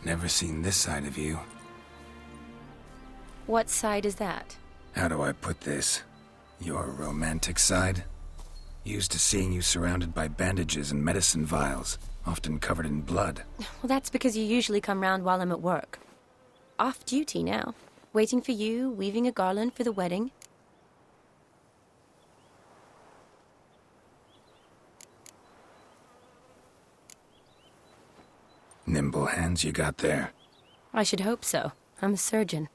Never seen this side of you. What side is that? How do I put this? Your romantic side? Used to seeing you surrounded by bandages and medicine vials, often covered in blood. Well, that's because you usually come round while I'm at work. Off duty now. Waiting for you, weaving a garland for the wedding. Nimble hands you got there. I should hope so. I'm a surgeon.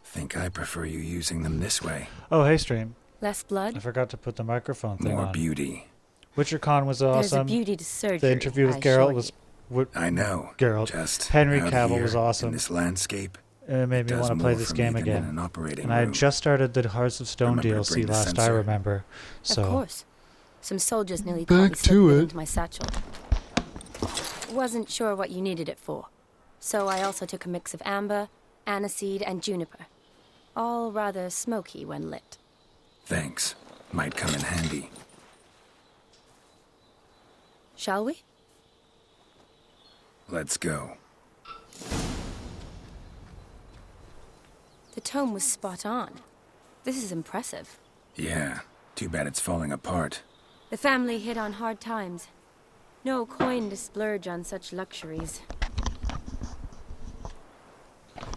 Think I prefer you using them this way. Oh, hey, stream. Less I blood? forgot to put the microphone thing More on. beauty. WitcherCon was There's a awesome. beauty to surgery. The interview with I Geralt assure was... you. I know. Geralt. Just Henry out Cavill here, was awesome. In this landscape, It made me does want to play more this for game me than in again. an operating And I had room. just started the Hearts of Stone Remember to bring DLC the last I sensor. remember. So Of course. Some soldiers nearly Back caught me to slipping it. into my satchel. Wasn't sure what you needed it for. So I also took a mix of amber, aniseed, and juniper. All rather smoky when lit. Thanks. Might come in handy. Shall we? Let's go. The tome was spot on. This is impressive. Yeah. Too bad it's falling apart. The family hit on hard times. No coin to splurge on such luxuries.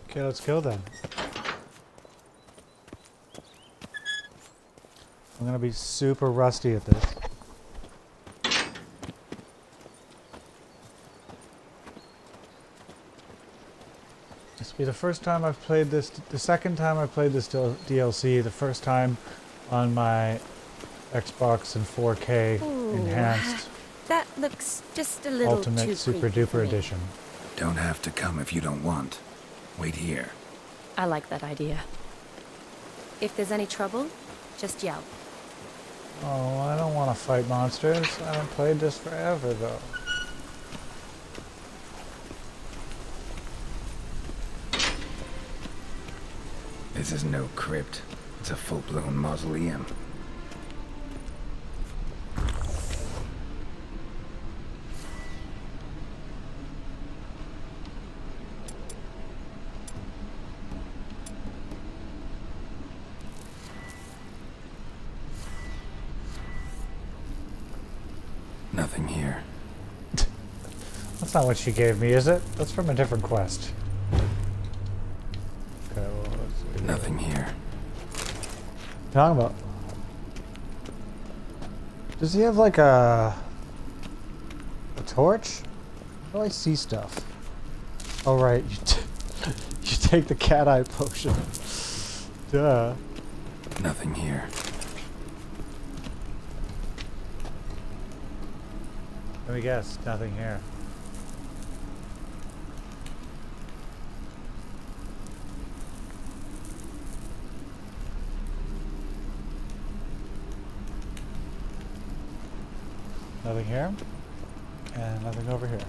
Okay, let's go then. I'm gonna be super rusty at this. This will be the first time I've played this, the second time I played this DLC, the first time on my Xbox in 4K Ooh, enhanced That looks just a little too Ultimate Super creepy for Duper me. Edition. Don't have to come if you don't want. Wait here. I like that idea. If there's any trouble, just yell. Oh, I don't want to fight monsters. I haven't played this forever though. This is no crypt. It's a full-blown mausoleum. Nothing here. That's not what she gave me, is it? That's from a different quest. Okay, well, let's see. Nothing here. Talking about? Does he have like a torch? How do I see stuff? Oh right, you take the cat eye potion. Duh. Nothing here. Let me guess, nothing here. Nothing here, and nothing over here.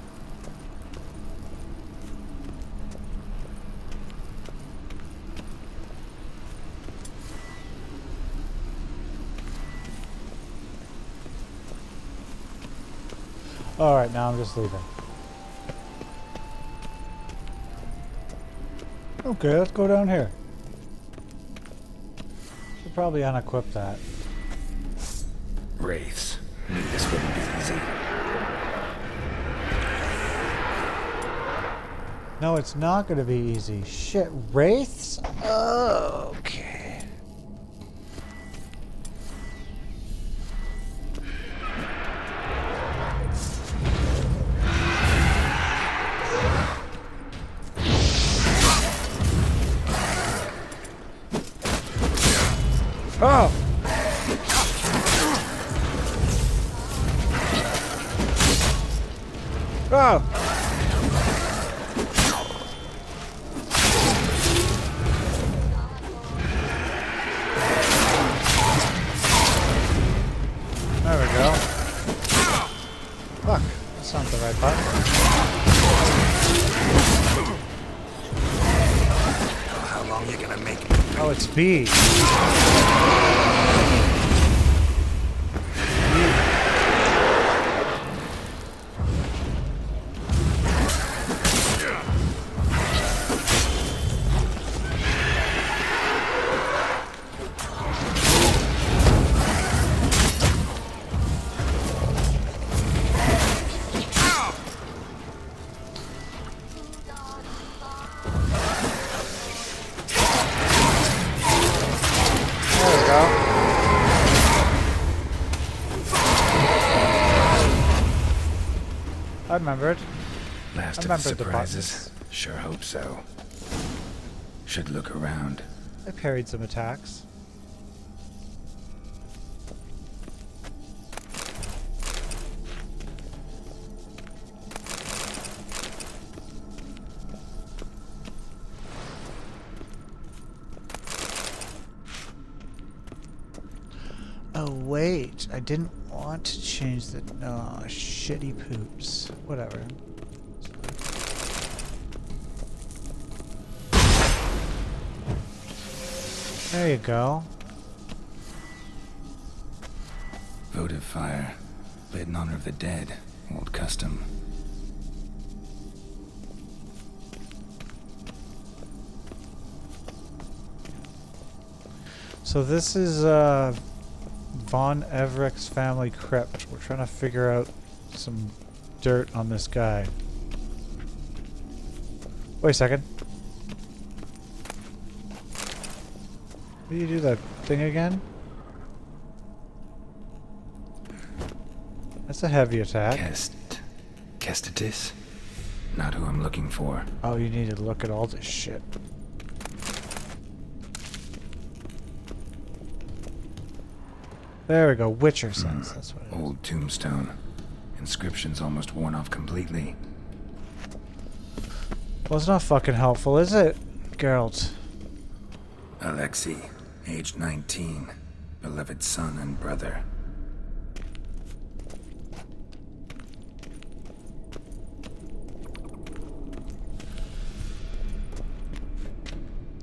Alright, now I'm just leaving. Okay, let's go down here. Should probably unequip that. Wraiths. Knew this wouldn't be easy. No, it's not going to be easy. Shit, wraiths? Oh, okay. Oh! Oh! There we go. Fuck, that's not the right button. How long you gonna make me? Oh, it's B. I remembered. Last I of the remembered the surprises. Sure hope so. Should look around. I parried some attacks. Oh wait, I didn't want to change the shitty poops. Whatever. There you go. Votive fire. Lit in honor of the dead. Old custom. So this is Von Everick's family crypt. We're trying to figure out some dirt on this guy. Wait a second. Do you do that thing again? That's a heavy attack. Kestitis? Not who I'm looking for. Oh, you need to look at all this shit. There we go. Witcher sense. That's what it is. Old tombstone. Inscription's almost worn off completely. Well, it's not fucking helpful, is it, Geralt? Alexei, age 19. Beloved son and brother.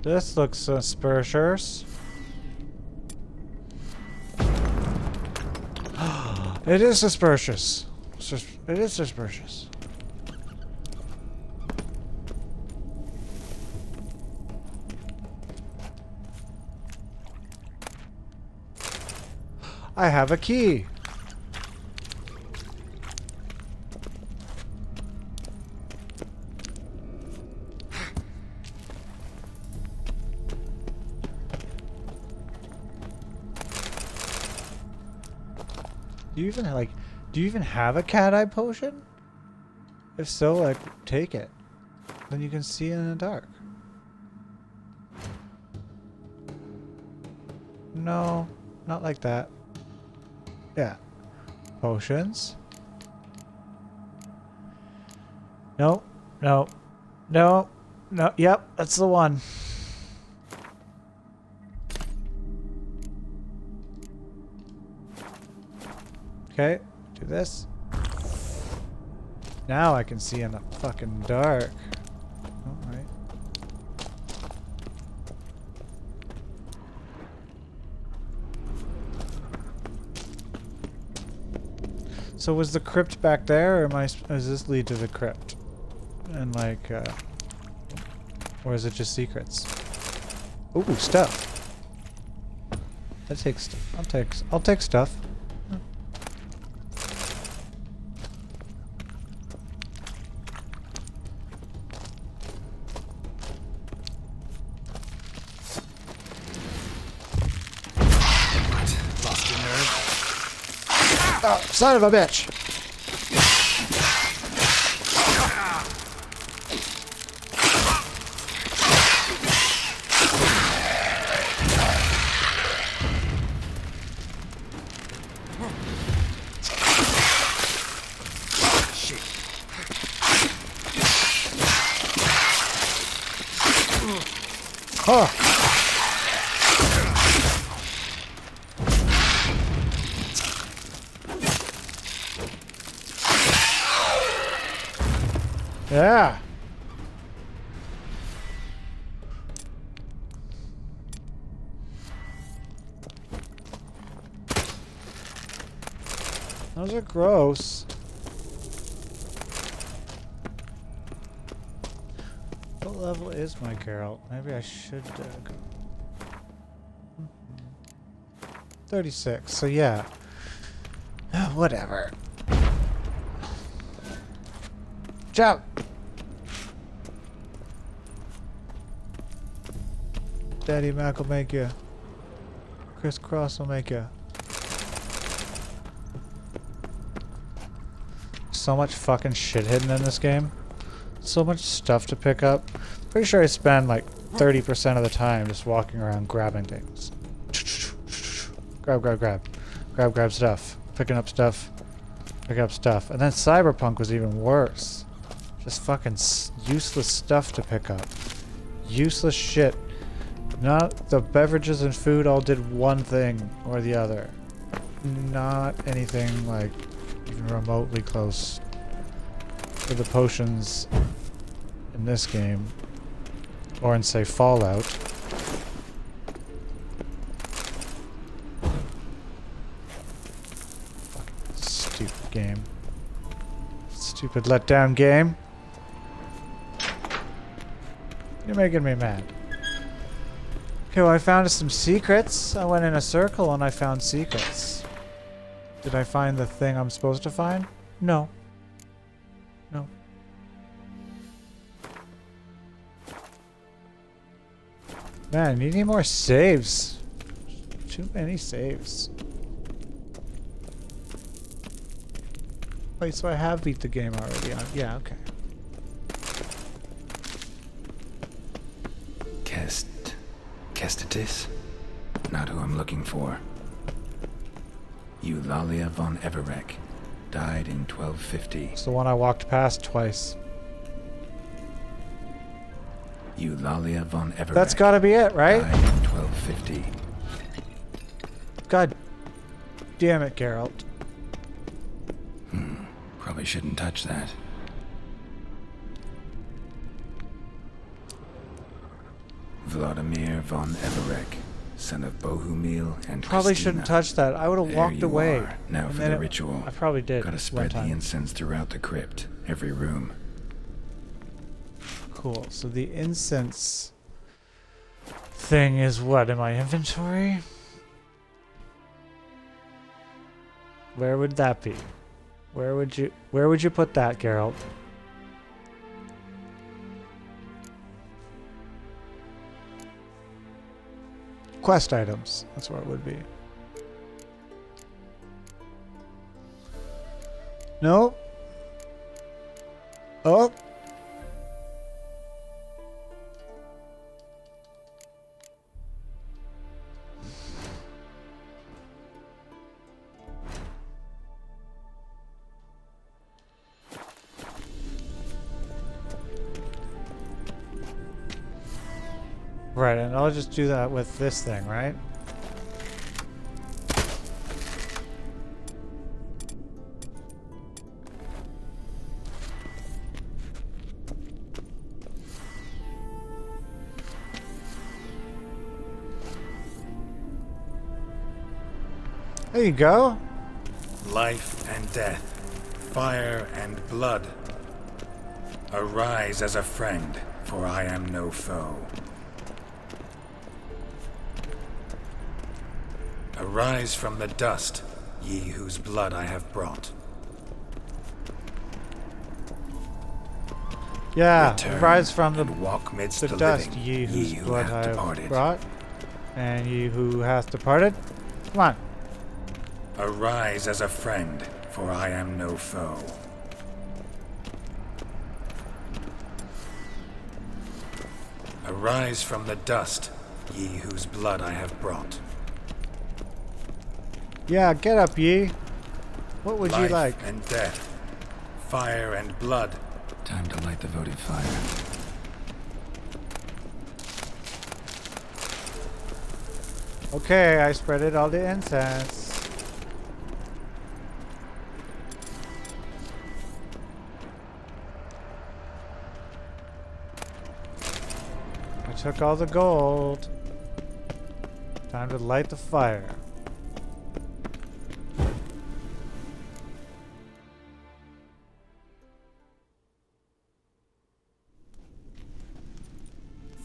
This looks suspicious. It is suspicious. It is suspicious. I have a key. Do you even have a cat eye potion? If so, like, take it. Then you can see in the dark. No, not like that. Yeah. Potions. No, no, no, no. Yep, that's the one. Okay, do this. Now I can see in the fucking dark. Alright. So was the crypt back there, or does this lead to the crypt? And like, or is it just secrets? Ooh, stuff. That takes. I'll take stuff. Oh, son of a bitch! Oh! Yeah. Those are gross. What level is my Geralt? Maybe I should go. 36. So yeah. Whatever. Jump. Daddy Mac will make you. Crisscross will make you. so much fucking shit hidden in this game. So much stuff to pick up. Pretty sure I spend like 30% of the time just walking around grabbing things. Grab stuff. Picking up stuff. Picking up stuff. And then Cyberpunk was even worse. Just fucking useless stuff to pick up. Useless shit. Not the beverages and food all did one thing or the other. Not anything like even remotely close to the potions in this game. Or in, say, Fallout. Fucking stupid game. Stupid letdown game. You're making me mad. Okay, well I found some secrets. I went in a circle and I found secrets. Did I find the thing I'm supposed to find? No. No. Man, you need more saves. Too many saves. Wait, so I have beat the game already. Yeah, okay. Kestitis? Not who I'm looking for. Eulalia von Everek. Died in 1250. It's the one I walked past twice. Eulalia von Everek. That's gotta be it, right? Died in 1250. God damn it, Geralt. Probably shouldn't touch that. Vladimir von Everek, son of Bohumil and Probably Christina. shouldn't touch that. I would have There walked you away. are. Now And for then the ritual. I probably did. Gotta one spread the time. incense throughout the crypt, every room. Cool. So the incense thing is what in my inventory? Where would that be? Where would you put that, Geralt? Quest items. That's where it would be. Nope. Oh. Right, and I'll just do that with this thing, right? There you go. Life and death, fire and blood. Arise as a friend, for I am no foe. Arise from the dust, ye whose blood I have brought. Yeah, Return rise from the and walk midst the dust, living, ye whose who blood hath I have departed. brought, and ye who hath departed. Come on. Arise as a friend, for I am no foe. Arise from the dust, ye whose blood I have brought. Yeah, get up, ye. What would you Life like? and death, fire and blood. Time to light the votive fire. Okay, I spreaded all the incense. I took all the gold. Time to light the fire.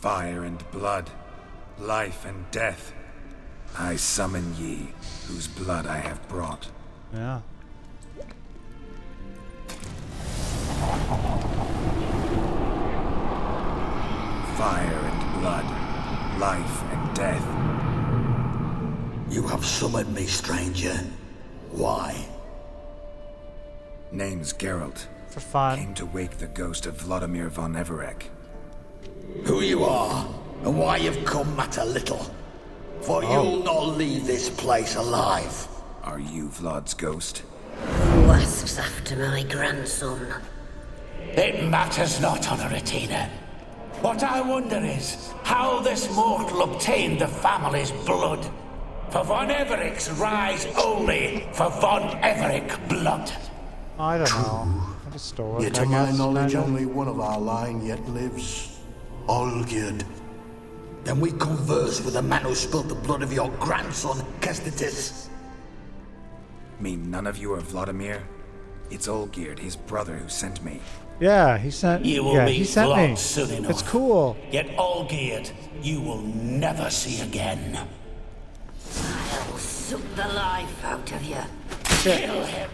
Fire and blood, life and death. I summon ye, whose blood I have brought. Yeah. Fire and blood, life and death. You have summoned me, stranger. Why? Name's Geralt. For fun. Came to wake the ghost of Vladimir von Everec. Who you are, and why you've come matter little. For you'll not leave this place alive. Are you Vlad's ghost? Who asks after my grandson? It matters not, Honoratina. What I wonder is how this mortal obtained the family's blood. For von Everic's rise only for von Everec blood. I don't know. What a story. Yet to my knowledge, only one of our line yet lives. Olgierd. Then we converse with the man who spilled the blood of your grandson, Kestitis. Mean none of you are Vladimir? It's Olgierd, his brother, who sent me. Yeah, he sent. You will yeah, meet he sent me. Vlad soon enough. It's cool. Yet Olgierd, you will never see again. I'll suck the life out of you. Kill him.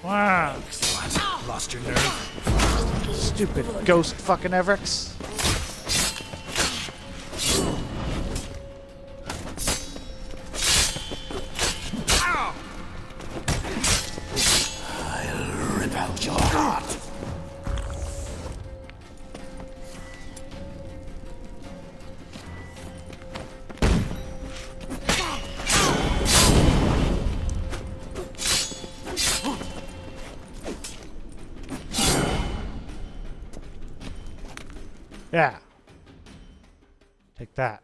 Wow. What? Lost your nerve? Stupid ghost fucking Everex. I'll rip out your heart. Yeah. Take that.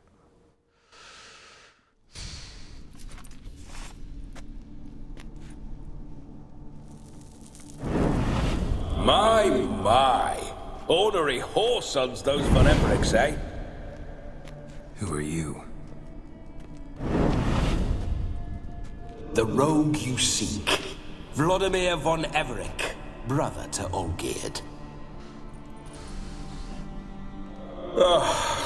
My. Ornery whoresons those von Everecs, eh? Who are you? The rogue you seek. Vladimir von Everec, brother to Olgierd.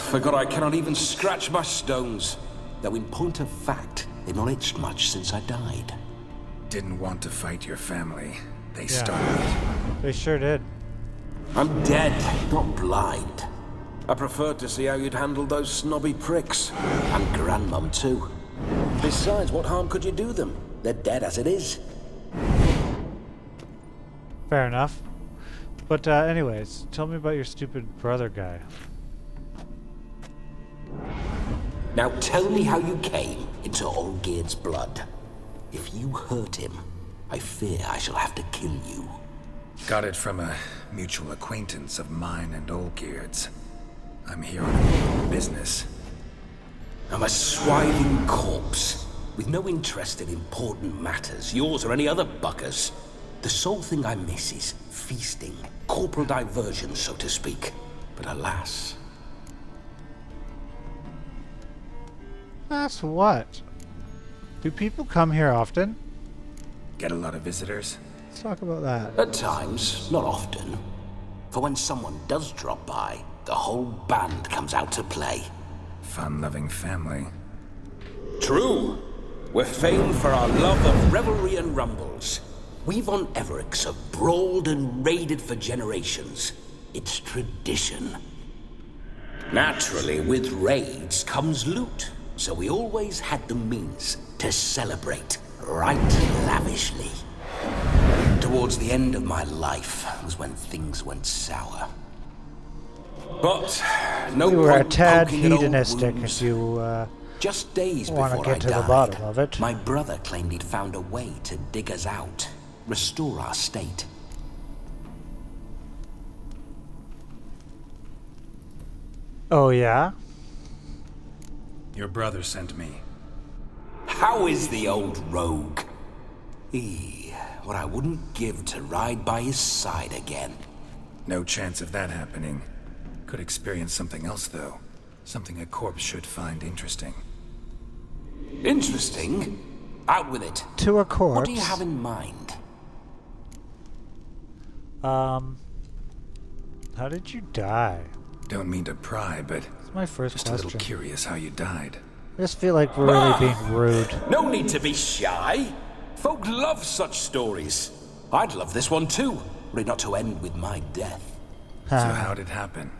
Forgot I cannot even scratch my stones. Though in point of fact, they've not itched much since I died. Didn't want to fight your family. They Yeah. started. They sure did. I'm dead, not blind. I preferred to see how you'd handled those snobby pricks. And grandmum too. Besides, what harm could you do them? They're dead as it is. Fair enough. But anyways, tell me about your stupid brother guy. Now tell me how you came into Olgierd's blood. If you hurt him, I fear I shall have to kill you. Got it from a mutual acquaintance of mine and Olgierd's. I'm here on business. I'm a swiving corpse, with no interest in important matters, yours or any other buggers. The sole thing I miss is feasting, corporal diversion, so to speak. But alas... That's what? Do people come here often? Get a lot of visitors? Let's talk about that. At times, not often. For when someone does drop by, the whole band comes out to play. Fun-loving family. True. We're famed for our love of revelry and rumbles. We von Everecs have brawled and raided for generations. It's tradition. Naturally, with raids comes loot, so we always had the means to celebrate right lavishly. Towards the end of my life was when things went sour. But no You were a point tad poking at old hedonistic wounds. if you Just days wanna before I get to the died, bottom of it. my brother claimed he'd found a way to dig us out, restore our state. Oh yeah? Your brother sent me. How is the old rogue? What I wouldn't give to ride by his side again. No chance of that happening. Could experience something else, though. Something a corpse should find interesting. Interesting? Out with it. To a corpse? What do you have in mind? How did you die? Don't mean to pry, but That's my first just a question. little curious how you died. I just feel like we're really being rude. No need to be shy. Folk love such stories. I'd love this one too, were it not to end with my death. So how'd it happen?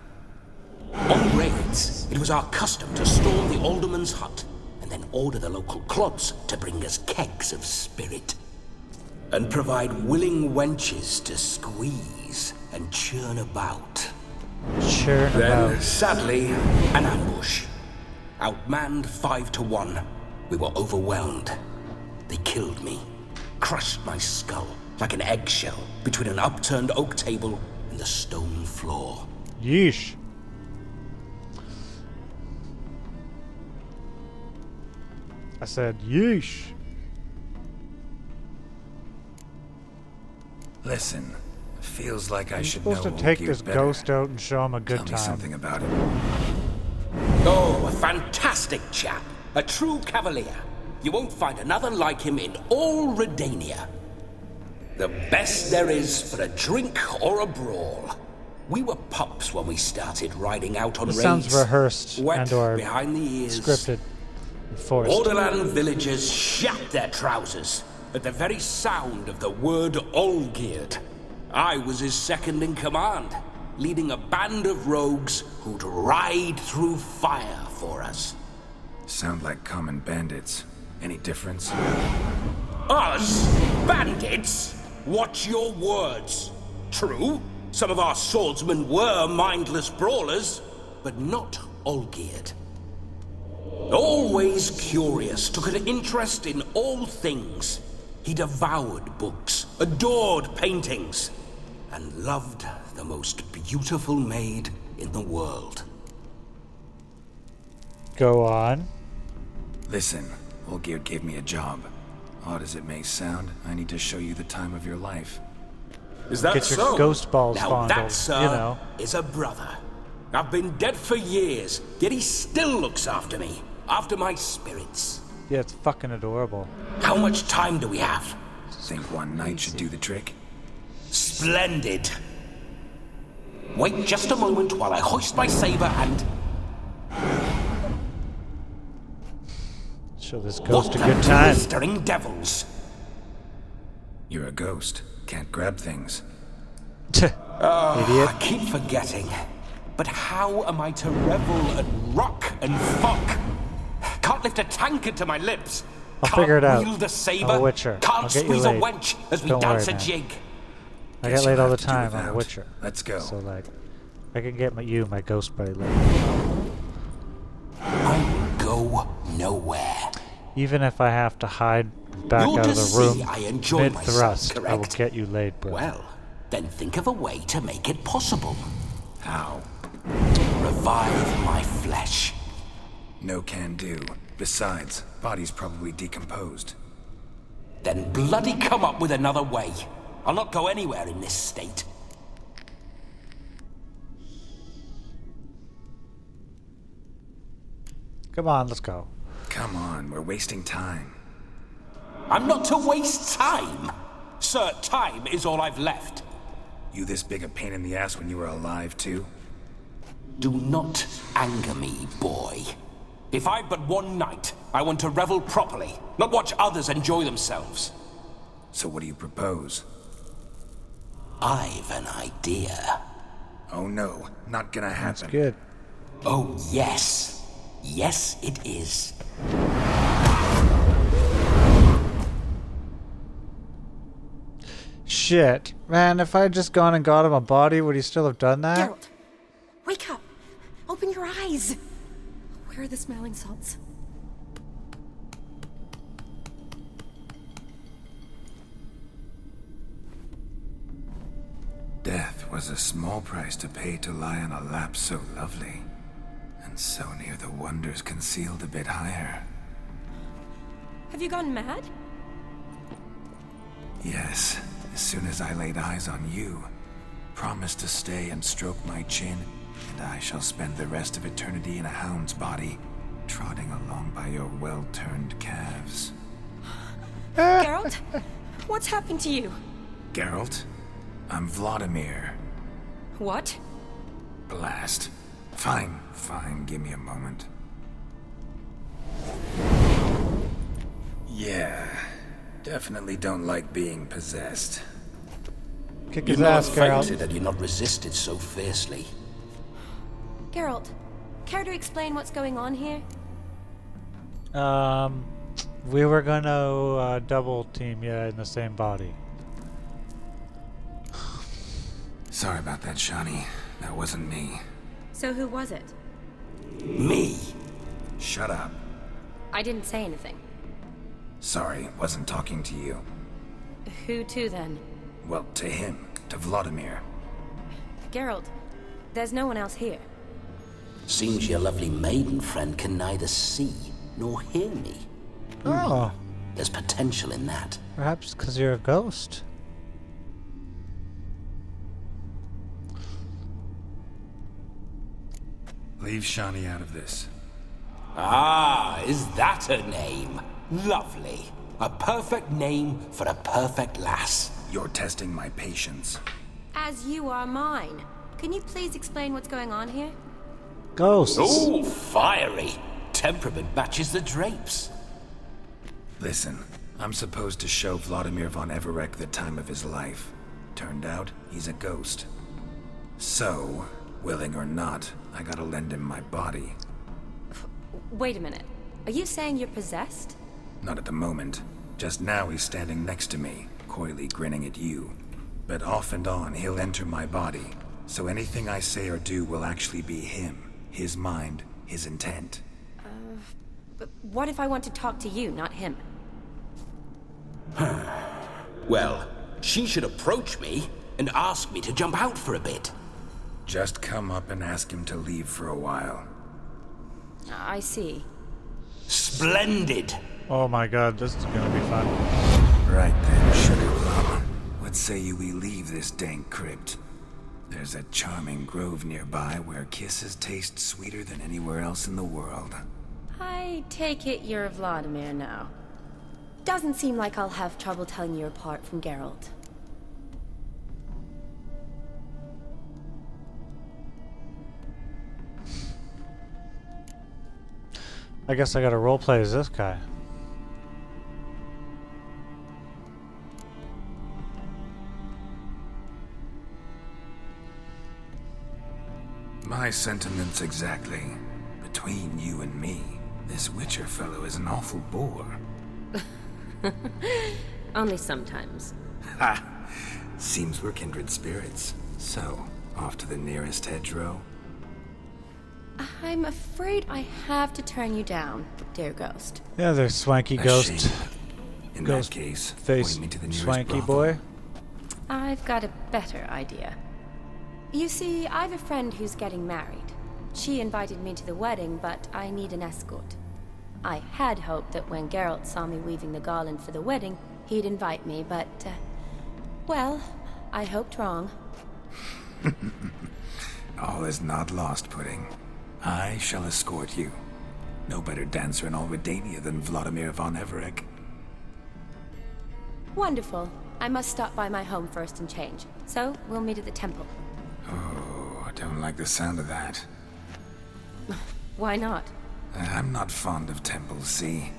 On raids, it was our custom to storm the alderman's hut and then order the local clods to bring us kegs of spirit. And provide willing wenches to squeeze and churn about. Sure. Then, sadly, An ambush. Outmanned 5 to 1. We were overwhelmed. They killed me. Crushed my skull like an eggshell between an upturned oak table and the stone floor. Yeesh. I said yeesh. Listen, feels like I I'm should know supposed to take Olgierd this better. ghost out and show him a good Tell me time. something about it. Oh, a fantastic chap. A true cavalier. You won't find another like him in all Redania. The best there is for a drink or a brawl. We were pups when we started riding out on This raids. sounds rehearsed Wet and or behind the ears. scripted. And forced. Borderland villagers shat their trousers at the very sound of the word Olgierd. I was his second in command, leading a band of rogues who'd ride through fire for us. Sound like common bandits. Any difference? Us? Bandits? Watch your words. True, some of our swordsmen were mindless brawlers, but not Olgierd. Always curious, took an interest in all things. He devoured books, adored paintings, and loved the most beautiful maid in the world. Go on. Listen, Olgierd gave me a job. Odd as it may sound, I need to show you the time of your life. Is that Get your so? ghost balls Now fondled. that, sir, You know. is a brother. I've been dead for years, yet he still looks after me, after my spirits. Yeah, it's fucking adorable. How much time do we have? Think one night should do the trick? Splendid. Wait just a moment while I hoist my saber and... Show this ghost What a the good time. blistering devils! You're a ghost. Can't grab things. Idiot. I keep forgetting. But how am I to revel and rock and fuck? Can't lift a tankard to my lips. I'll Can't figure it out. wield a saber. I'm a Witcher. Can't I'll get you squeeze a laid. wench as we Don't dance worry, a man. jig. I Guess get laid you'll all the have to do time. I'm a without. Witcher. Let's go. So like, I can get my ghost buddy laid. I will go nowhere. Even if I have to hide back You're out to of the room see I enjoy mid-thrust, myself, I will correct? get you laid, bro. Well, then think of a way to make it possible. How? Revive my flesh. No can do. Besides, body's probably decomposed. Then bloody come up with another way. I'll not go anywhere in this state. Come on, let's go. Come on, we're wasting time. I'm not to waste time. Sir, time is all I've left. You this big a pain in the ass when you were alive, too? Do not anger me, boy. If I've but one night, I want to revel properly, not watch others enjoy themselves. So what do you propose? I've an idea. Oh no, not gonna happen. That's good. Oh, yes. Yes, it is. Shit. Man, if I had just gone and got him a body, would he still have done that? Geralt, wake up! Open your eyes! Where are the smelling salts? Death was a small price to pay to lie on a lap so lovely, and so near the wonders concealed a bit higher. Have you gone mad? Yes, as soon as I laid eyes on you, promised to stay and stroke my chin, and I shall spend the rest of eternity in a hound's body, trotting along by your well-turned calves. Geralt? What's happened to you? Geralt, I'm Vladimir. What? Blast. Fine, give me a moment. Yeah, definitely don't like being possessed. Kick You'd his not ass, have fainted Geralt. had you not resisted so fiercely. Geralt, care to explain what's going on here? We were gonna double team you in the same body. Sorry about that, Shani. That wasn't me. So who was it? Me? Shut up. I didn't say anything. Sorry, wasn't talking to you. Who to then? Well, to him. To Vladimir. Geralt, there's no one else here. Seems your lovely maiden friend can neither see nor hear me. Oh, There's potential in that. perhaps because you're a ghost. Leave Shani out of this. Ah, is that her name? Lovely. A perfect name for a perfect lass. You're testing my patience. As you are mine. Can you please explain what's going on here? Ghosts. Ooh, fiery. Temperament matches the drapes. Listen, I'm supposed to show Vladimir von Everec the time of his life. Turned out, he's a ghost. So, willing or not, I gotta lend him my body. Wait a minute. Are you saying you're possessed? Not at the moment. Just now he's standing next to me, coyly grinning at you. But off and on, he'll enter my body. So anything I say or do will actually be him. His mind, his intent. But what if I want to talk to you, not him? Well, she should approach me and ask me to jump out for a bit. Just come up and ask him to leave for a while. I see. Splendid. Oh my god, this is gonna be fun. Right then, Sugar Plum. What say you we leave this dank crypt? There's a charming grove nearby where kisses taste sweeter than anywhere else in the world. I take it you're Vladimir now. Doesn't seem like I'll have trouble telling you apart from Geralt. I guess I gotta roleplay as this guy. My sentiments exactly. Between you and me, this Witcher fellow is an awful bore. Only sometimes. Ha! Seems we're kindred spirits. So, off to the nearest hedgerow? I'm afraid I have to turn you down, dear ghost. Yeah, there's swanky A ghost. shame. In Ghost that case, face point me to the nearest swanky brothel. boy. I've got a better idea. You see, I've a friend who's getting married. She invited me to the wedding, but I need an escort. I had hoped that when Geralt saw me weaving the garland for the wedding, he'd invite me, but, well, I hoped wrong. All is not lost, Pudding. I shall escort you. No better dancer in all Redania than Vladimir von Everec. Wonderful. I must stop by my home first and change. So, we'll meet at the temple. Oh, I don't like the sound of that. Why not? I'm not fond of temples, see?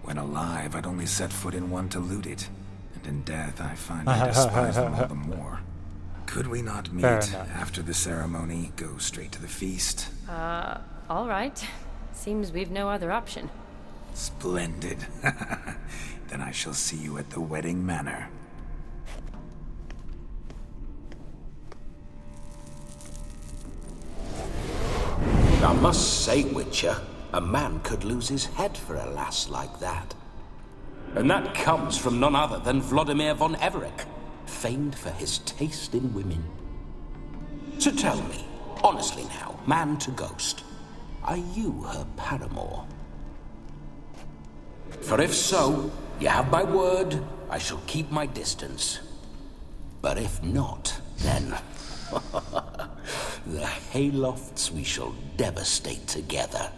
When alive, I'd only set foot in one to loot it. And in death, I find I despise them all the more. Could we not meet Fair enough. after the ceremony, go straight to the feast? All right. Seems we've no other option. Splendid. Then I shall see you at the wedding manor. I must say, Witcher, a man could lose his head for a lass like that. And that comes from none other than Vladimir von Everec, famed for his taste in women. So tell me, honestly now, man to ghost, are you her paramour? For if so, you have my word, I shall keep my distance. But if not, then The haylofts we shall devastate together.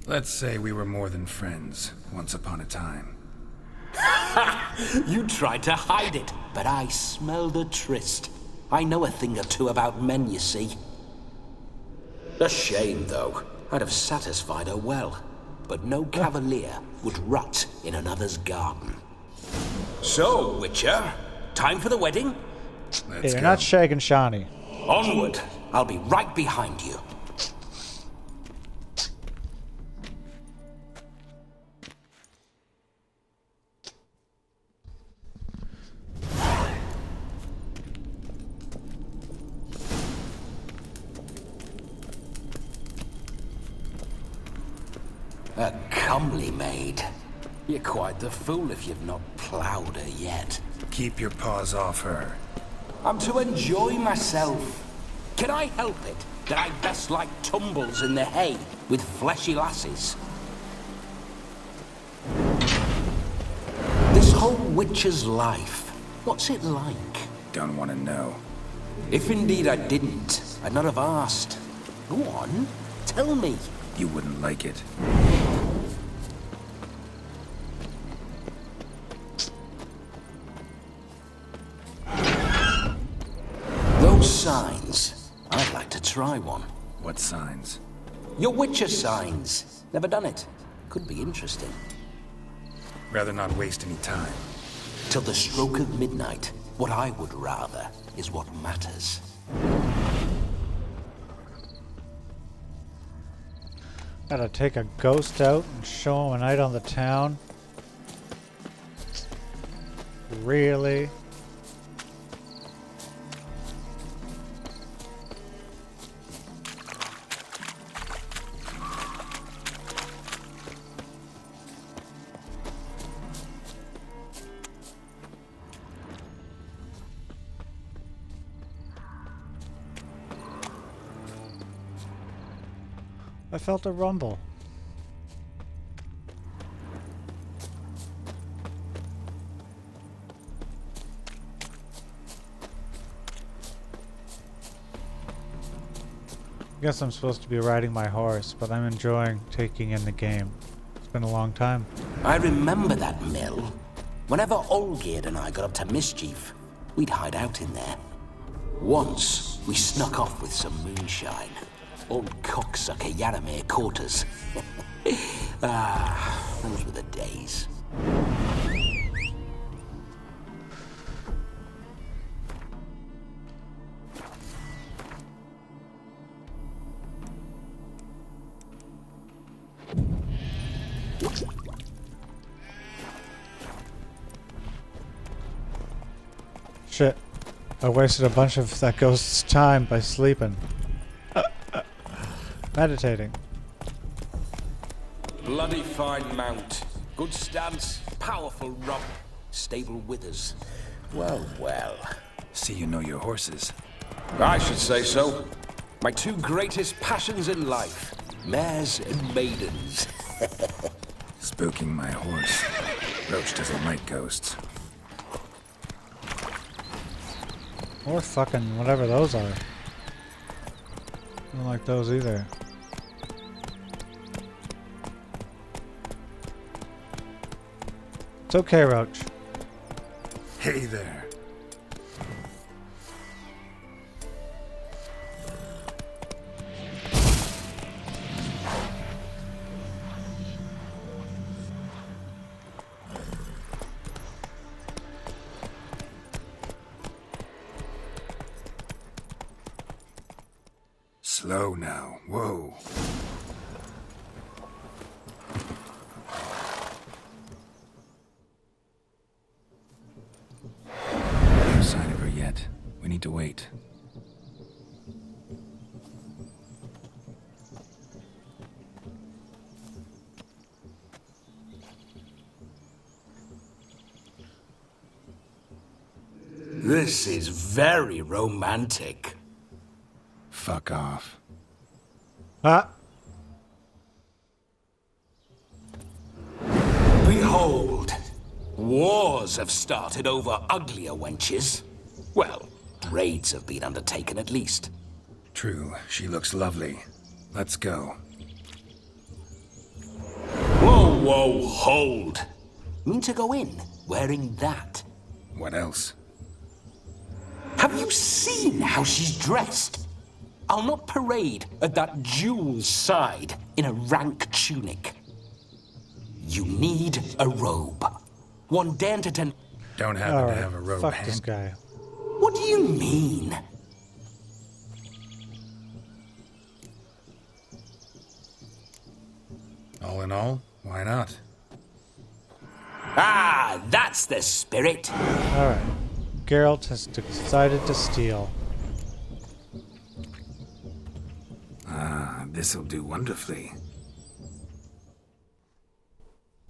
Let's say we were more than friends, once upon a time. You tried to hide it, but I smelled a tryst. I know a thing or two about men, you see. A shame, though. I'd have satisfied her well. But no cavalier would rot in another's garden. So, Witcher, time for the wedding? Let's You're go. not shaking Shani. Onward. I'll be right behind you. A comely maid. You're quite the fool if you've not ploughed her yet. Keep your paws off her. I'm to enjoy myself. Can I help it that I best like tumbles in the hay with fleshy lasses? This whole witcher's life, what's it like? Don't want to know. If indeed I didn't, I'd not have asked. Go on, tell me. You wouldn't like it. Those signs, I'd like to try one. What signs? Your witcher signs. Never done it. Could be interesting. Rather not waste any time. Till the stroke of midnight, what I would rather is what matters. Gotta take a ghost out and show him a night on the town. Really? I felt a rumble. I guess I'm supposed to be riding my horse, but I'm enjoying taking in the game. It's been a long time. I remember that mill. Whenever Olgierd and I got up to mischief, we'd hide out in there. Once, we snuck off with some moonshine. Old cocksucker Yaramir caught us. Those were the days. Shit. I wasted a bunch of that ghost's time by sleeping. Meditating. Bloody fine mount. Good stance, powerful rump, stable withers. Well, well. See you know your horses. I should say so. My two greatest passions in life. Mares and maidens. Spooking my horse. Roach doesn't like ghosts. Or fucking whatever those are. I don't like those either. It's okay, Roach. Hey there. Slow now. Whoa. No sign of her yet. We need to wait. This is very romantic. Fuck off. Ah! Behold! Hold. Wars have started over uglier wenches. Well, raids have been undertaken at least. True, she looks lovely. Let's go. Whoa, whoa, hold. Mean to go in wearing that? What else? Have you seen how she's dressed? I'll not parade at that jewel's side in a rank tunic. You need a robe. One dared to ten. Don't happen Alright, to have a robe fuck hand? this guy. What do you mean? All in all, why not? Ah, that's the spirit. Alright. Geralt has decided to steal. This'll do wonderfully.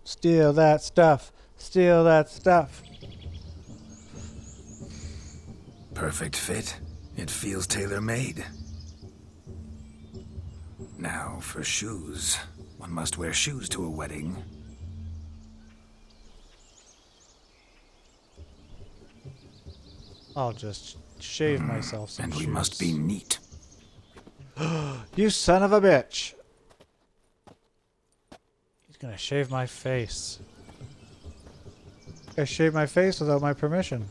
Steal that stuff. Steal that stuff. Perfect fit. It feels tailor-made. Now for shoes. One must wear shoes to a wedding. I'll just shave myself some And we shoes. must be neat. You son of a bitch! He's gonna shave my face. I shaved my face without my permission.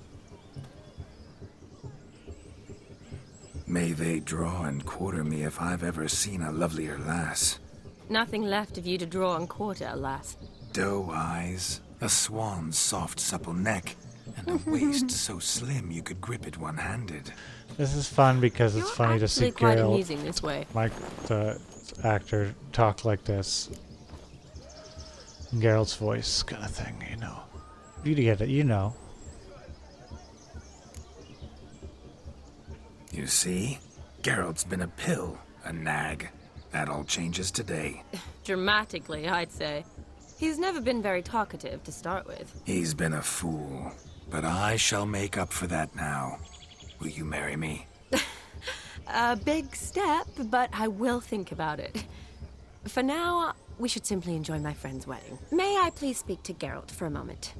May they draw and quarter me if I've ever seen a lovelier lass. Nothing left of you to draw and quarter, alas. Doe eyes, a swan's soft supple neck, and a waist so slim you could grip it one-handed. This is fun because it's You're funny to see actually quite Geralt, amusing this way. the actor, talk like this. In Geralt's voice, kind of thing, you know. You get it, you know. You see? Geralt's been a pill, a nag. That all changes today. Dramatically, I'd say. He's never been very talkative to start with. He's been a fool, but I shall make up for that now. Will you marry me? A big step, but I will think about it. For now, we should simply enjoy my friend's wedding. May I please speak to Geralt for a moment?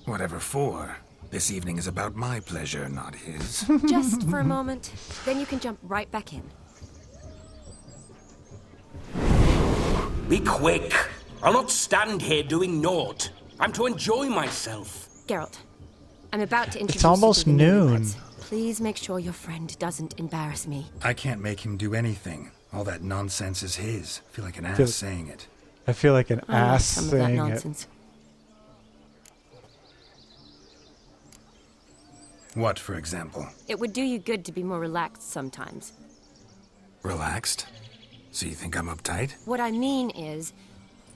Whatever for. This evening is about my pleasure, not his. Just for a moment, then you can jump right back in. Be quick. I'll not stand here doing naught. I'm to enjoy myself. Geralt, I'm about to introduce It's almost you to the noon. newlyweds. Please make sure your friend doesn't embarrass me. I can't make him do anything. All that nonsense is his. I feel like an ass Feel- saying it. I feel like an I like ass some of that saying it. nonsense. What, for example? It would do you good to be more relaxed sometimes. Relaxed? So you think I'm uptight? What I mean is,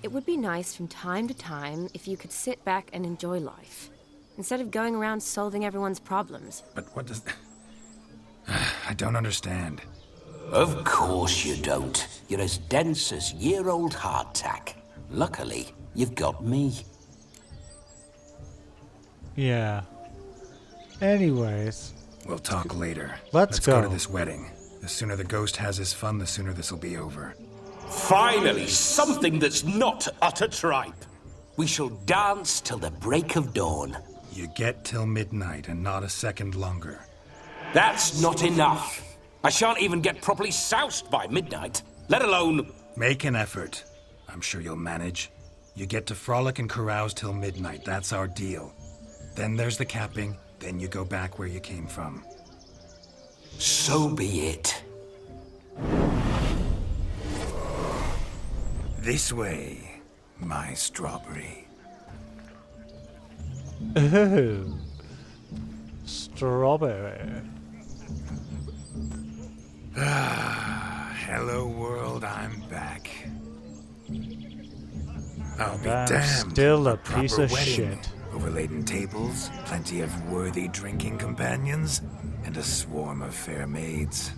it would be nice from time to time if you could sit back and enjoy life, instead of going around solving everyone's problems. But what does... I don't understand. Of course you don't. You're as dense as year-old hardtack. Luckily, you've got me. Yeah. Anyways, We'll talk later. Let's go to go. this wedding. The sooner the ghost has his fun, the sooner this'll be over. Finally, something that's not utter tripe. We shall dance till the break of dawn. You get till midnight and not a second longer. That's not enough. I shan't even get properly soused by midnight, let alone... Make an effort. I'm sure you'll manage. You get to frolic and carouse till midnight. That's our deal. Then there's the capping. Then you go back where you came from. So be it. This way, my strawberry. ooh, strawberry. Hello, world, I'm back. I'll be I'm damned. still a proper piece of wedding. shit. Overladen tables, plenty of worthy drinking companions, and a swarm of fair maids.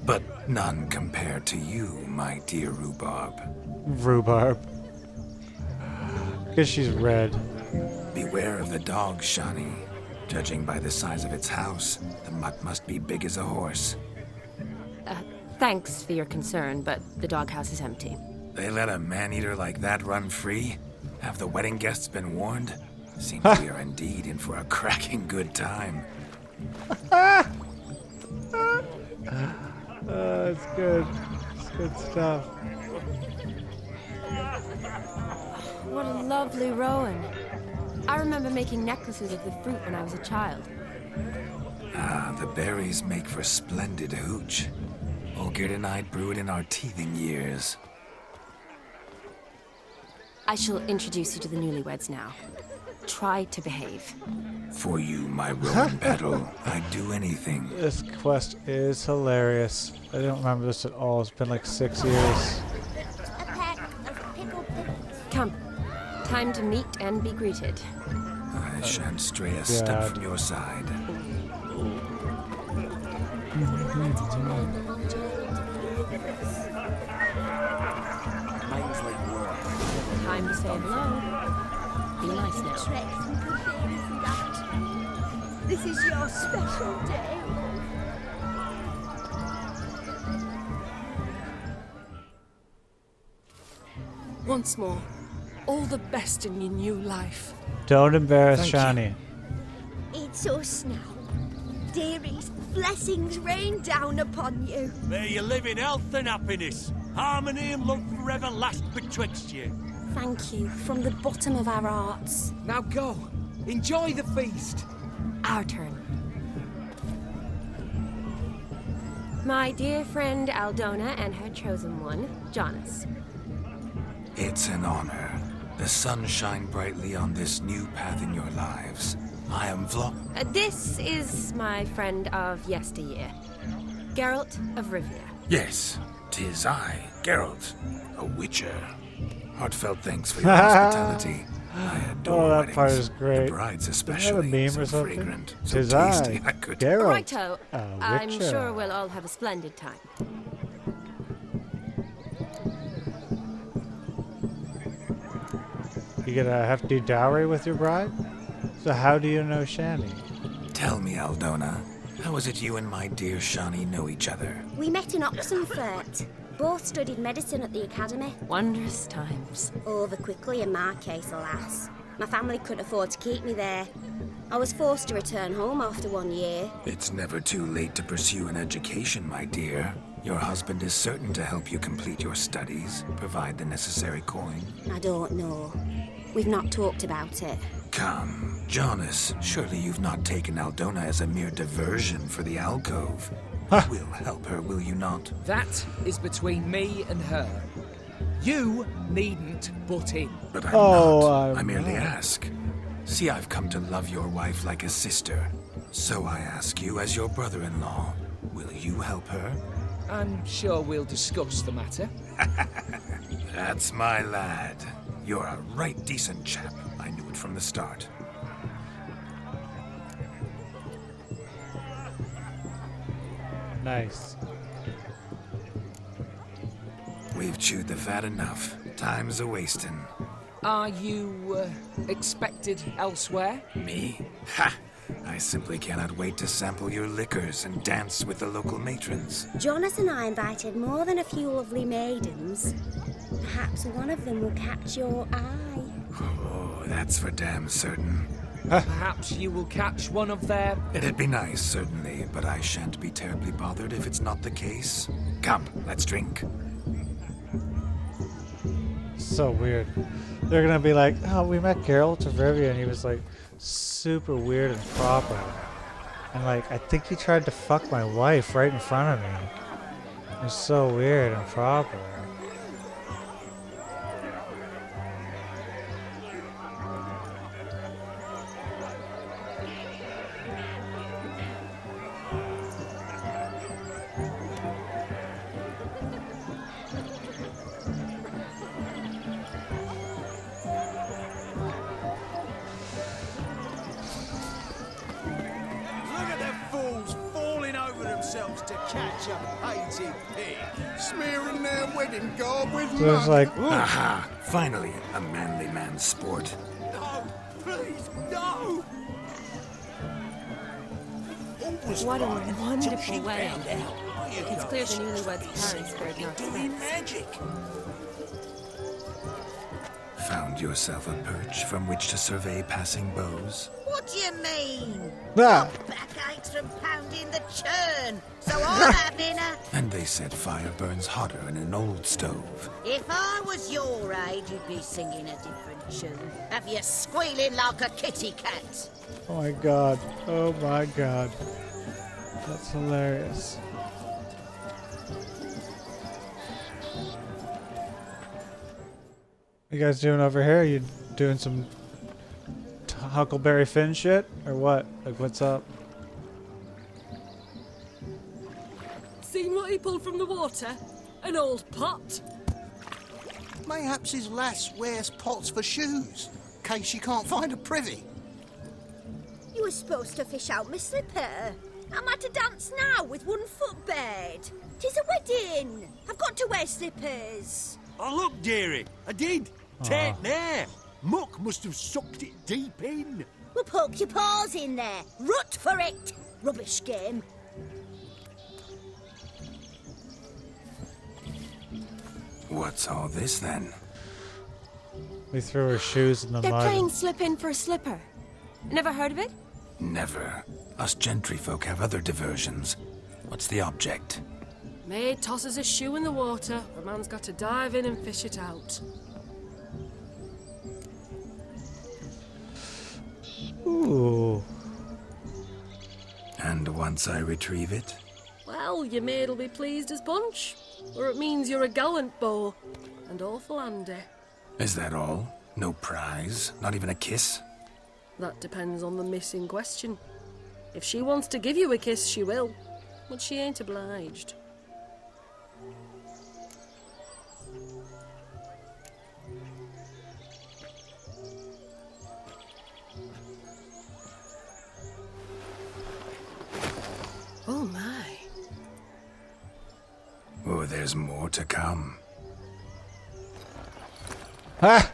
But none compared to you, my dear rhubarb. Rhubarb. Because she's red. Beware of the dog, Shani. Judging by the size of its house, the mutt must be big as a horse. Thanks for your concern, but the doghouse is empty. They let a man-eater like that run free? Have the wedding guests been warned? Seems we are indeed in for a cracking good time. It's good. It's good stuff. What a lovely rowan. I remember making necklaces of the fruit when I was a child. Ah, the berries make for splendid hooch. Olgerd and I brewed in our teething years. I shall introduce you to the newlyweds now. Try to behave. For you, my rowan petal, I'd do anything. This quest is hilarious. I don't remember this at all. It's been like 6 years. A pack of pickled peas. Come. Time to meet and be greeted. I shan't stray a step God. from your side. Time to say hello. Be nice now. Treks and cafes and that. This is your special day. Once more, all the best in your new life. Don't embarrass Thank Shani. It's us now. Dearies, blessings rain down upon you. May you live in health and happiness. Harmony and love forever last betwixt you. Thank you from the bottom of our hearts. Now go. Enjoy the feast. Our turn. My dear friend Aldona and her chosen one, Jonas. It's an honor. The sun shine brightly on this new path in your lives. I am This is my friend of yesteryear, Geralt of Rivia. Yes, 'tis I, Geralt, a witcher. Heartfelt thanks for your hospitality. I adore Oh, that weddings. part is great. The brides Isn't that a especially, meme so or something? fragrant, so 'Tis tasty I, I could... Geralt, Righto. a I'm witcher. sure we'll all have a splendid time. You get a hefty dowry with your bride? So how do you know Shani? Tell me, Aldona, how is it you and my dear Shani know each other? We met in Oxenfurt. Both studied medicine at the academy. Wondrous times. Over quickly in my case, alas. My family couldn't afford to keep me there. I was forced to return home after 1 year. It's never too late to pursue an education, my dear. Your husband is certain to help you complete your studies, provide the necessary coin. I don't know. We've not talked about it. Come, Jonas, surely you've not taken Aldona as a mere diversion for the alcove. We'll help her, will you not? That is between me and her. You needn't butt in. But I'm Oh, not. I'm I merely not. ask. See, I've come to love your wife like a sister. So I ask you, as your brother-in-law, will you help her? I'm sure we'll discuss the matter. That's my lad. You're a right decent chap. I knew it from the start. Nice. We've chewed the fat enough. Time's a-wasting. Are you expected elsewhere? Me? Ha! I simply cannot wait to sample your liquors and dance with the local matrons. Jonas and I invited more than a few lovely maidens. Perhaps one of them will catch your eye. Oh, that's for damn certain. Perhaps you will catch one of their... It'd be nice, certainly, but I shan't be terribly bothered if it's not the case. Come, let's drink. So weird. They're gonna be like, oh, we met Geralt of Rivia, and he was like super weird and proper. And like, I think he tried to fuck my wife right in front of me. It was so weird and proper. Look at them fools falling over themselves to catch a painted pig. Smearing their wedding garb with So it's like, Aha! Finally, a manly man's sport. No, please, no! What a wonderful wedding. It's clear the newlyweds' parents spared no expense. Magic. Found yourself a perch from which to survey passing bows? What do you mean? Ah. My back aches from pounding the churn, so I'm having a... And they said fire burns hotter in an old stove. If I was your age, you'd be singing a different tune. Have you squealing like a kitty cat? Oh my god. Oh my god. That's hilarious. What you guys doing over here? You doing some Huckleberry Finn shit? Or what? Like, what's up? Seen what he pulled from the water? An old pot. Mayhaps his lass wears pots for shoes, in case she can't find a privy. You were supposed to fish out my slipper. I'm at a dance now with one foot bared. 'Tis a wedding. I've got to wear slippers. Oh, look, dearie. I did. Take there. Muck must have sucked it deep in. Well, poke your paws in there. Rut for it. Rubbish game. What's all this then? We threw her shoes in the They're mud. playing slip in for a slipper. Never heard of it? Never. Us gentry folk have other diversions. What's the object? Maid tosses a shoe in the water. A man's got to dive in and fish it out. Ooh. And once I retrieve it? Well, your maid'll be pleased as punch. Or it means you're a gallant beau. And awful handy. Is that all? No prize? Not even a kiss? That depends on the miss in question. If she wants to give you a kiss, she will. But she ain't obliged. Oh my. Oh, there's more to come. Ha!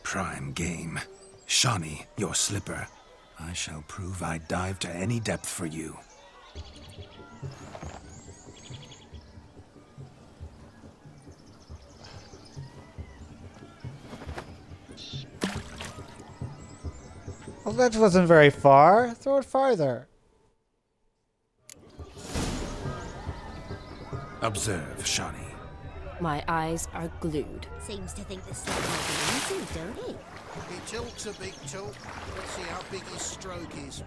Prime game. Shani, your slipper. I shall prove I'd dive to any depth for you. Well, that wasn't very far. Throw it farther. Observe, Shani. My eyes are glued. Seems to think the slip might be easy, don't he? He tilts a big tilt. Let's see how big his stroke is.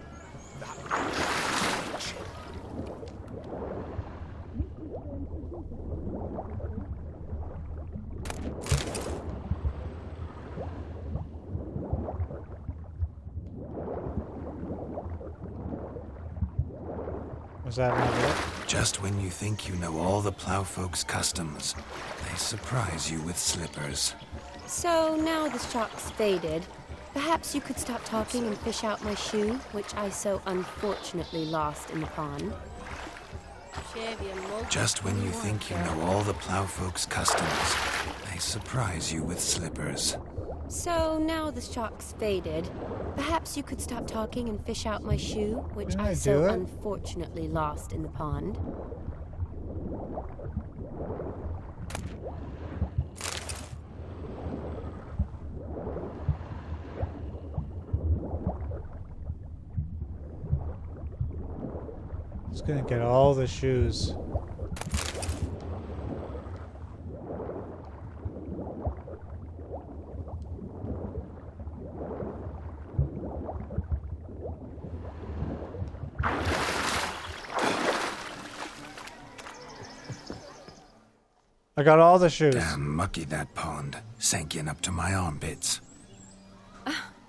Was that not it? Just when you think you know all the plowfolk's customs, they surprise you with slippers. So now the shock's faded. Perhaps you could stop talking and fish out my shoe, which I so unfortunately lost in the pond. Just when you think you know all the plowfolk's customs, they surprise you with slippers. So now the shock's faded. Perhaps you could stop talking and fish out my shoe, which Didn't I I so do it? unfortunately lost in the pond. It's gonna get all the shoes. I got all the shoes. Damn mucky that pond. Sank in up to my armpits.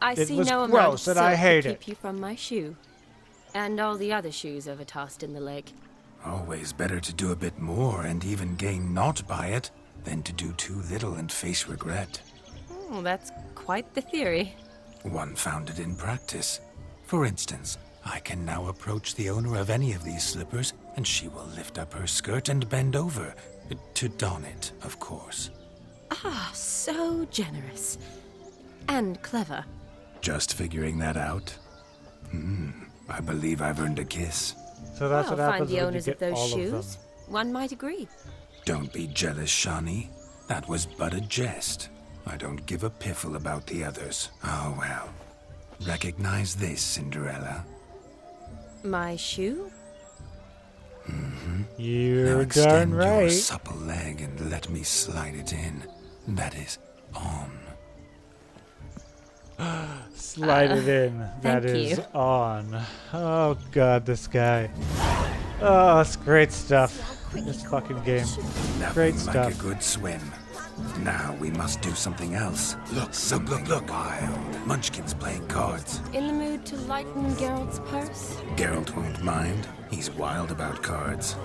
I It see was no amount of gross and I soap hate to it. keep you from my shoe. And all the other shoes ever tossed in the lake. Always better to do a bit more and even gain naught by it than to do too little and face regret. Oh, that's quite the theory. One founded in practice. For instance, I can now approach the owner of any of these slippers, and she will lift up her skirt and bend over. To don it, of course. Ah, so generous. And clever. Just figuring that out? I believe I've earned a kiss. So that's Well, what find happens the when you owners get of those all shoes. of them. One might agree. Don't be jealous, Shani. That was but a jest. I don't give a piffle about the others. Oh well. Recognize this, Cinderella. My shoe? You're Now extend darn your right. supple leg and let me slide it in. That is on. Slide it in. That thank is you. on. Oh god, this guy. Oh, that's great stuff. This fucking game. Nothing Great like stuff. a good swim. Now we must do something else. Look. Wild. Munchkin's playing cards. In the mood to lighten Geralt's purse? Geralt won't mind. He's wild about cards.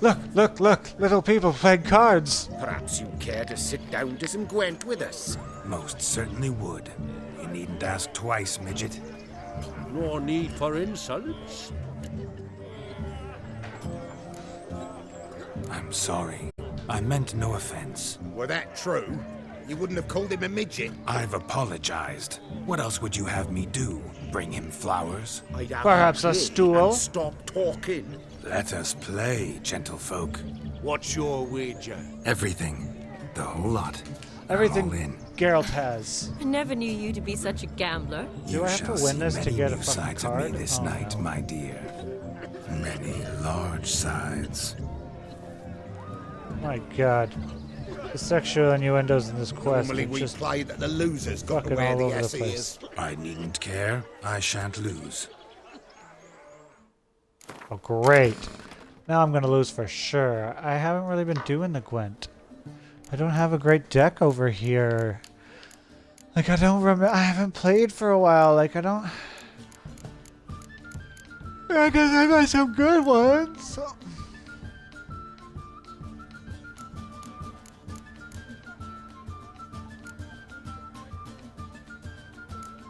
Look, little people playing cards. Perhaps you care to sit down to some Gwent with us? Most certainly would. You needn't ask twice, midget. No need for insults. I'm sorry. I meant no offense. Were that true, you wouldn't have called him a midget. I've apologized. What else would you have me do? Bring him flowers? I'd have Perhaps you a play stool? and stop talking. Let us play, gentlefolk. What's your wager? Everything. The whole lot. Everything I'm all in. Geralt has. I never knew you to be such a gambler. You I have shall to win see this to many get a new fucking sides of card? me this Oh, night, no. my dear. Many large sides. My god. The sexual innuendos in this quest Normally are we just play that the losers got to fucking wear all the over the S place. ears. I needn't care. I shan't lose. Oh, great. Now I'm gonna lose for sure. I haven't really been doing the Gwent. I don't have a great deck over here. Like, I don't remember. I haven't played for a while. Like, I don't. I guess I got some good ones.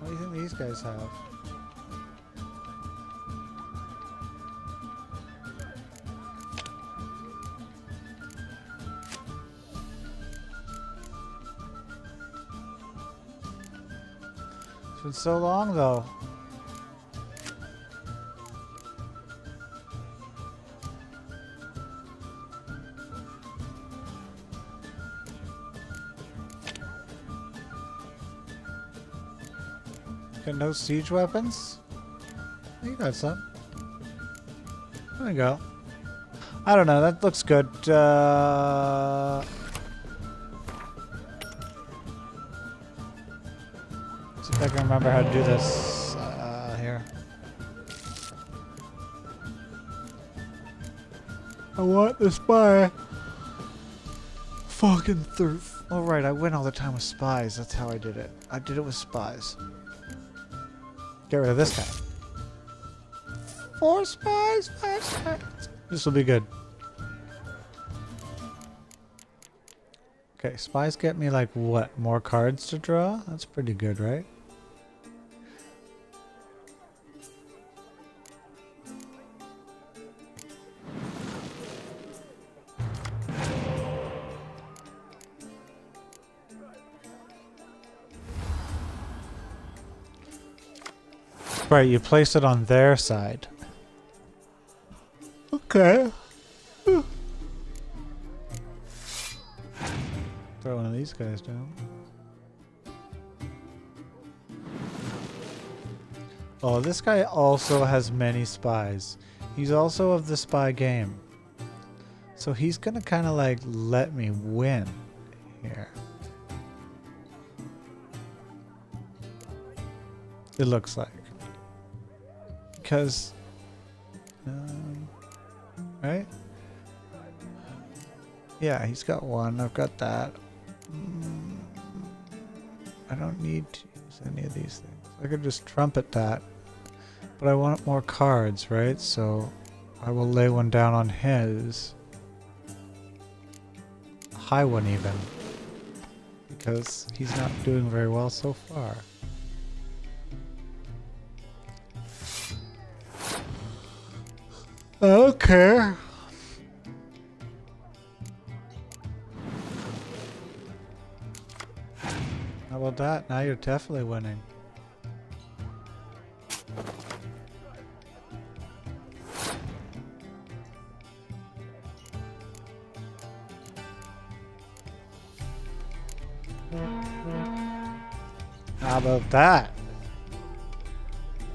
What do you think these guys have? It's been so long though. Got no siege weapons? You got some. There we go. I don't know, that looks good. See if I can remember how to do this here. I want the spy. Fucking through. Oh right, I win all the time with spies. That's how I did it. I did it with spies. Get rid of this guy. 4 spies, 5 spies. This will be good. Okay, spies get me like what? More cards to draw? That's pretty good, right? Right, you place it on their side. Okay. Throw one of these guys down. Oh, this guy also has many spies. He's also of the spy game. So he's gonna kind of like let me win here. It looks like. Because, right? Yeah, he's got one. I've got that. I don't need to use any of these things. I could just trumpet that. But I want more cards, right? So I will lay one down on his. A high one even. Because he's not doing very well so far. Okay. How about that? Now you're definitely winning. How about that?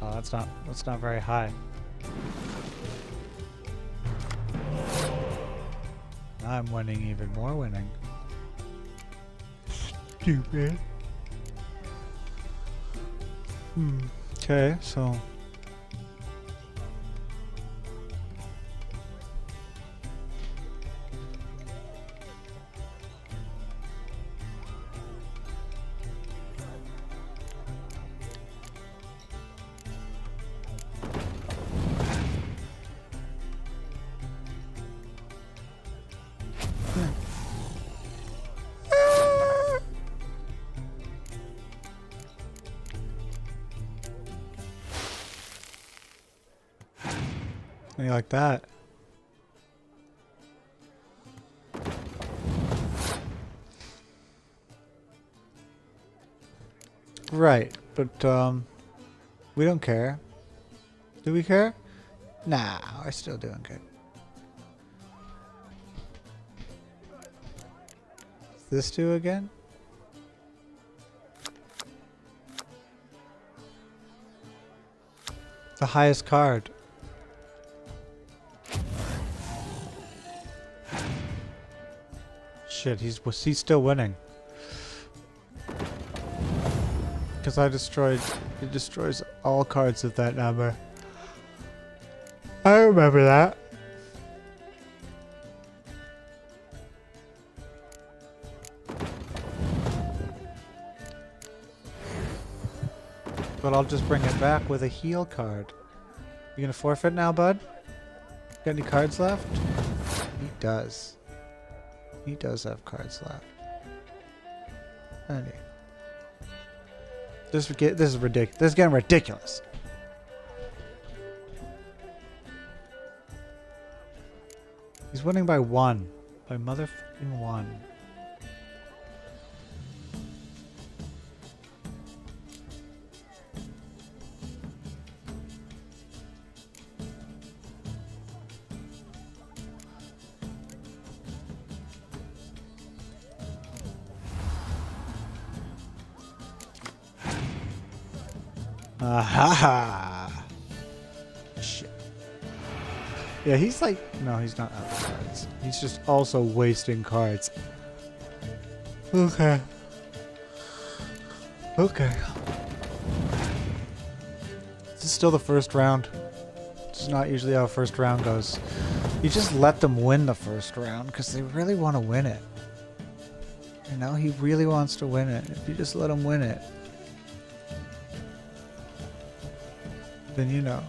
Oh, that's not very high. Now I'm winning even more winning. Stupid. Okay, so you like that? Right, but we don't care. Do we care? Nah, we're still doing good. This two again? The highest card. Shit, he's still winning. Because it destroys all cards of that number. I remember that. But I'll just bring it back with a heal card. You gonna forfeit now, bud? Got any cards left? He does. He does have cards left. Honey. This is ridiculous. This is getting ridiculous. He's winning by 1. By motherfucking 1. Aha! Shit. Yeah, he's like... No, he's not out of cards. He's just also wasting cards. Okay. Okay. This is still the first round. This is not usually how a first round goes. You just let them win the first round because they really want to win it. You know, he really wants to win it. If you just let him win it, then you know.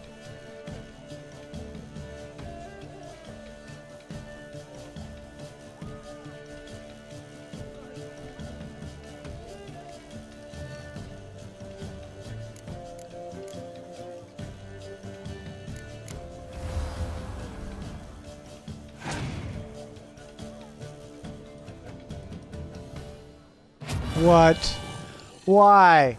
What? Why?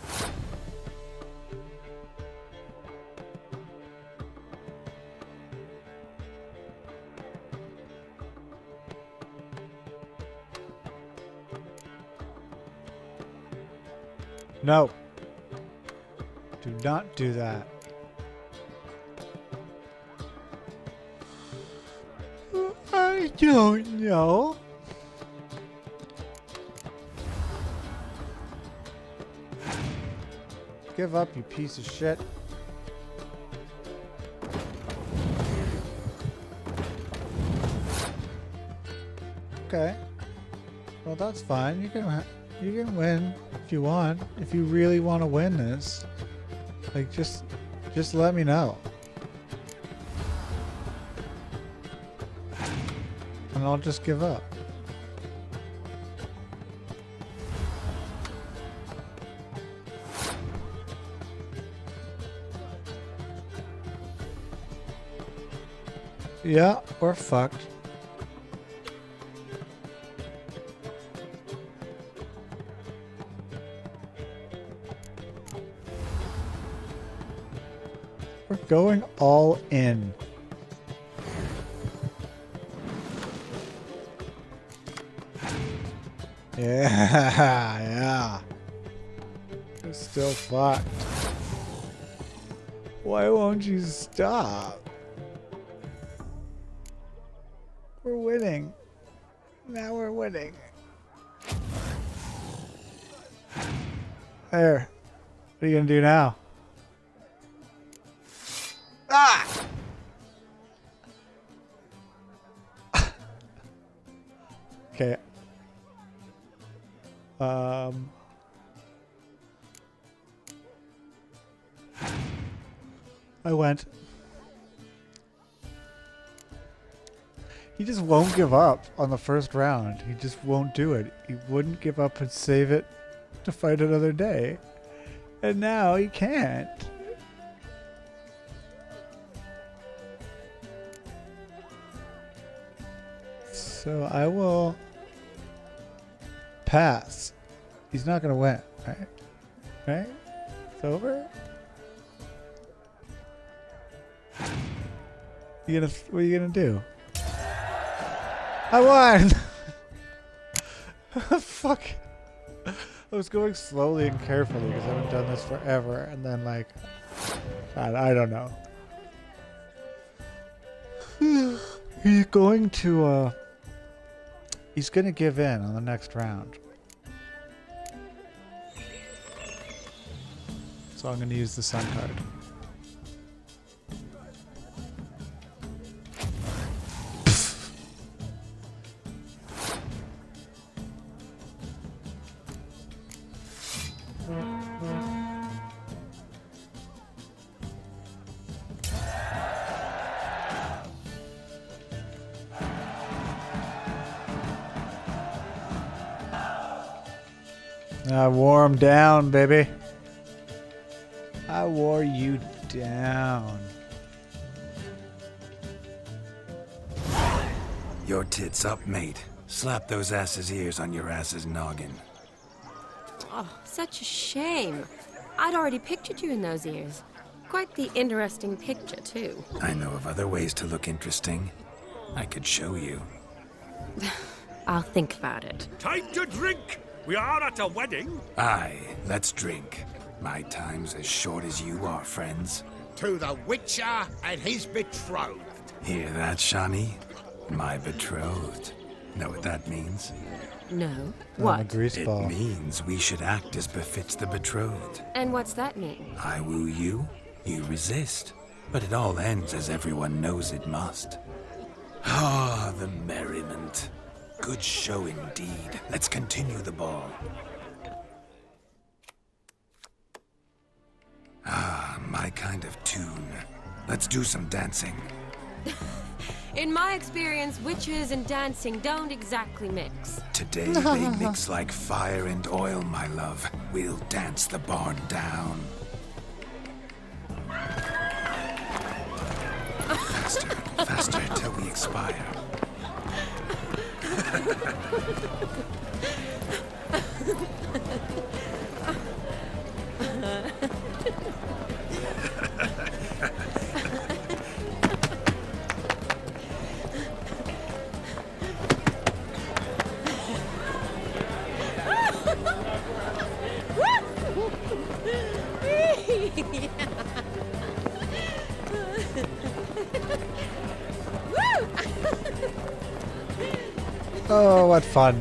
No. Do not do that. I don't know. Give up, you piece of shit. Okay. Well, that's fine. You can win if you want. If you really want to win this, like just let me know, and I'll just give up. Yeah, we're fucked. We're going all in. Yeah. It's still fucked. Why won't you stop? We're winning. Now we're winning. There. What are you gonna do now? Ah! Okay. I went. He just won't give up on the first round. He just won't do it. He wouldn't give up and save it to fight another day. And now he can't. So I will pass. He's not going to win, right? Right? It's over? What are you gonna do? I won! Fuck. I was going slowly and carefully because I haven't done this forever, and then like, I don't know. He's going to he's gonna give in on the next round. So I'm gonna use the sun card. I wore him down, baby. I wore you down. Your tits up, mate. Slap those asses' ears on your ass's noggin. Oh, such a shame. I'd already pictured you in those ears. Quite the interesting picture, too. I know of other ways to look interesting. I could show you. I'll think about it. Time to drink! We are at a wedding. Aye, let's drink. My time's as short as you are, friends. To the Witcher and his betrothed. Hear that, Shani? My betrothed. Know what that means? No. I'm What? a greaseball. It means we should act as befits the betrothed. And what's that mean? I woo you, you resist. But it all ends as everyone knows it must. Ah, the merriment. Good show indeed. Let's continue the ball. Ah, my kind of tune. Let's do some dancing. In my experience, witches and dancing don't exactly mix. Today they mix like fire and oil, my love. We'll dance the barn down. Faster, faster till we expire. Oh, what fun.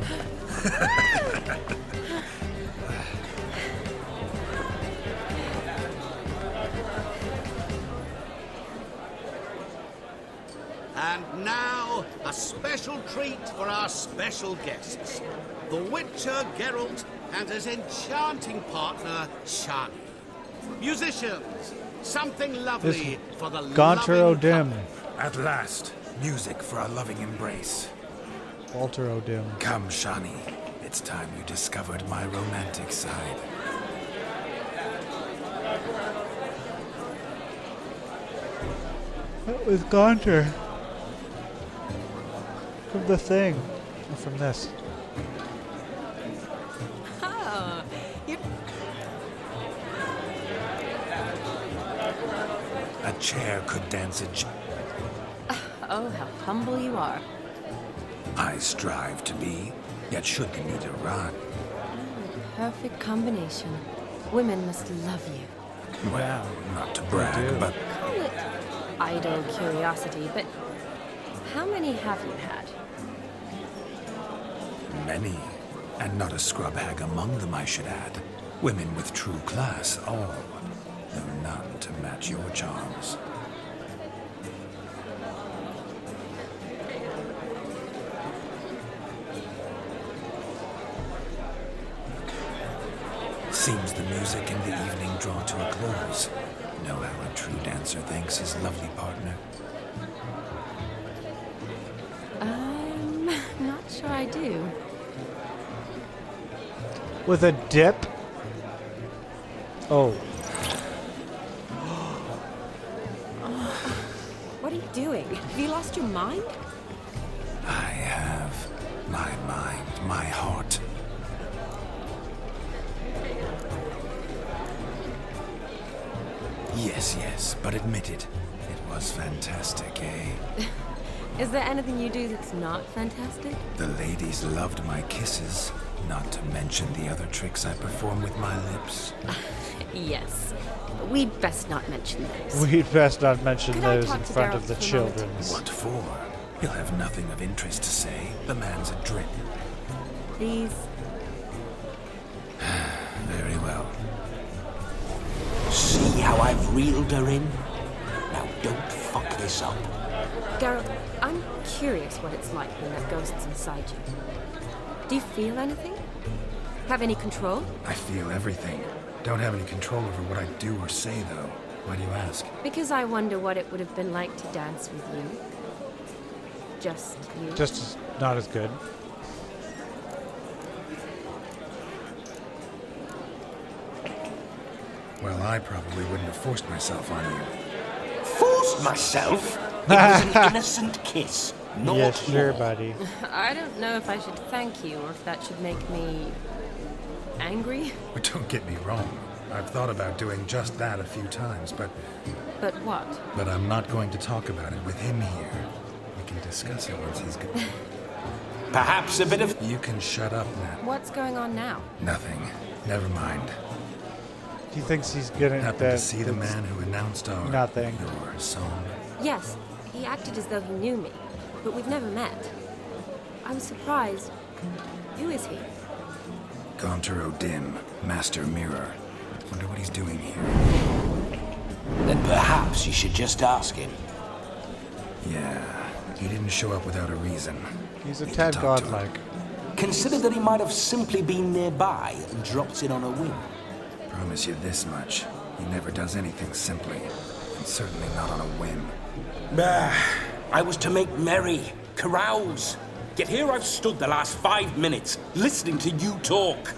And now, a special treat for our special guests. The Witcher Geralt and his enchanting partner, Shani. Musicians, something lovely for the Gaunter loving O'Dim. couple. At last, music for a loving embrace. Walter O'Dim. Come, Shani. It's time you discovered my romantic side. That was Gaunter. From the thing. Or from this. Oh, you... A chair could dance a Oh, how humble you are. I strive to be, yet should the need arise. Perfect combination. Women must love you. Well, not to brag, but Call it idle curiosity, but how many have you had? many. And not a scrub hag among them, I should add. Women with true class, all. Though none to match your charms. Seems the music and the evening draw to a close. Know how a true dancer thanks his lovely partner. Not sure I do. With a dip? Oh. What are you doing? Have you lost your mind? I have my mind, my heart. Yes, but admit it. It was fantastic, eh? Is there anything you do that's not fantastic? The ladies loved my kisses, not to mention the other tricks I perform with my lips. Yes. We'd best not mention those. We'd best not mention Could I those talk in to front Daryl of the for a moment? children. What for? He'll have nothing of interest to say. The man's adrip. Please. Very well. See how I've reeled her in? Now don't fuck this up. Geralt, I'm curious what it's like when that ghost's inside you. Do you feel anything? Have any control? I feel everything. Don't have any control over what I do or say, though. Why do you ask? Because I wonder what it would have been like to dance with you. Just you. Just not as good. Well, I probably wouldn't have forced myself on you. Forced myself? It was an innocent kiss. Not Yes, sure, more. buddy. I don't know if I should thank you or if that should make me angry. But don't get me wrong. I've thought about doing just that a few times, but But what? I'm not going to talk about it with him here. We can discuss it once he's good. Perhaps a bit of... You can shut up now. What's going on now? Nothing. Never mind. He thinks he's good at Happened that. to see the man who announced our... Nothing. Your song? Yes, he acted as though he knew me, but we've never met. I was surprised. Who is he? Gaunter O'Dim, Master Mirror. Wonder what he's doing here. Then perhaps you should just ask him. Yeah, he didn't show up without a reason. He's a Need to tad talk to him. godlike. Consider that he might have simply been nearby and dropped in on a whim. Promise you this much. He never does anything simply. And certainly not on a whim. I was to make merry, carouse. Yet here I've stood the last 5 minutes, listening to you talk.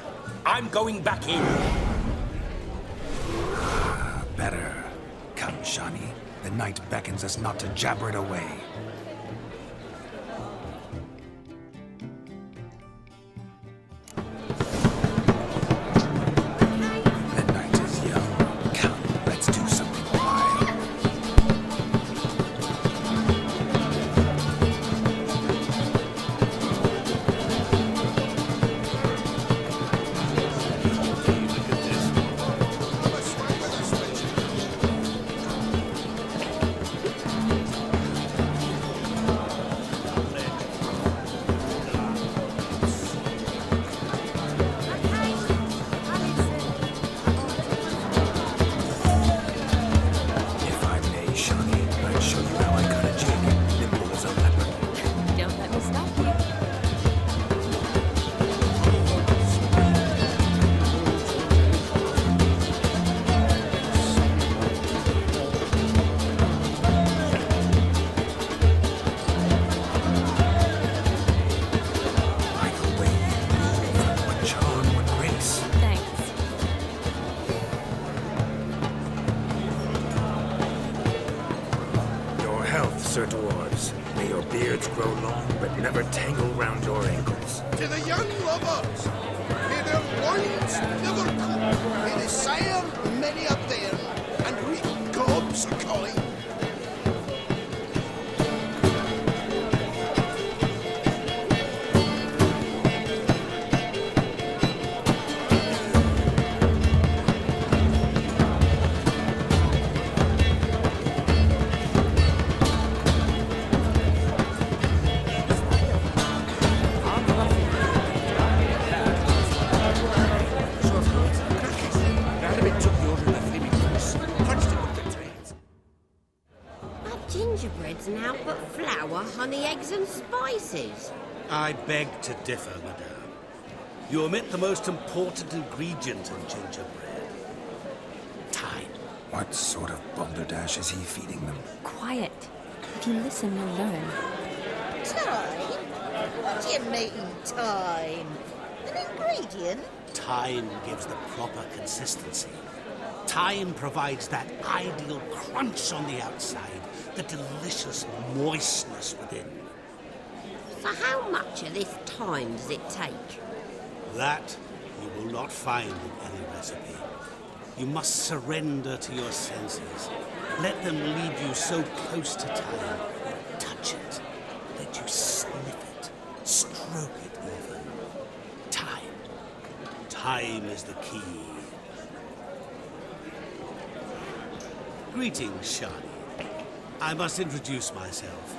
I'm going back in. Better. Come, Shani. The night beckons us not to jabber it away. The night is young. Come, let's do something wild. If I may, Shani, I'd show you how I cut a jig, nimble as a leopard. Don't let me stop you. Like the way you move, what charm, what grace. Thanks. Your health, Sir Dwarves. May your beards grow long, but never tangle round your ankles. To the young lovers, may their loins never cool. May the sire many a bairn and reap gobs a calling. eggs and spices. I beg to differ, madame. You omit the most important ingredient in gingerbread. Time. What sort of balderdash is he feeding them? Quiet. If you listen, you'll learn. Time? What do you mean, time? An ingredient? Time gives the proper consistency. Time provides that ideal crunch on the outside, the delicious moistness within. So how much of this time does it take? That you will not find in any recipe. You must surrender to your senses. Let them lead you so close to time. Touch it. Let you sniff it. Stroke it even. Time. Time is the key. Greetings, Shani. I must introduce myself.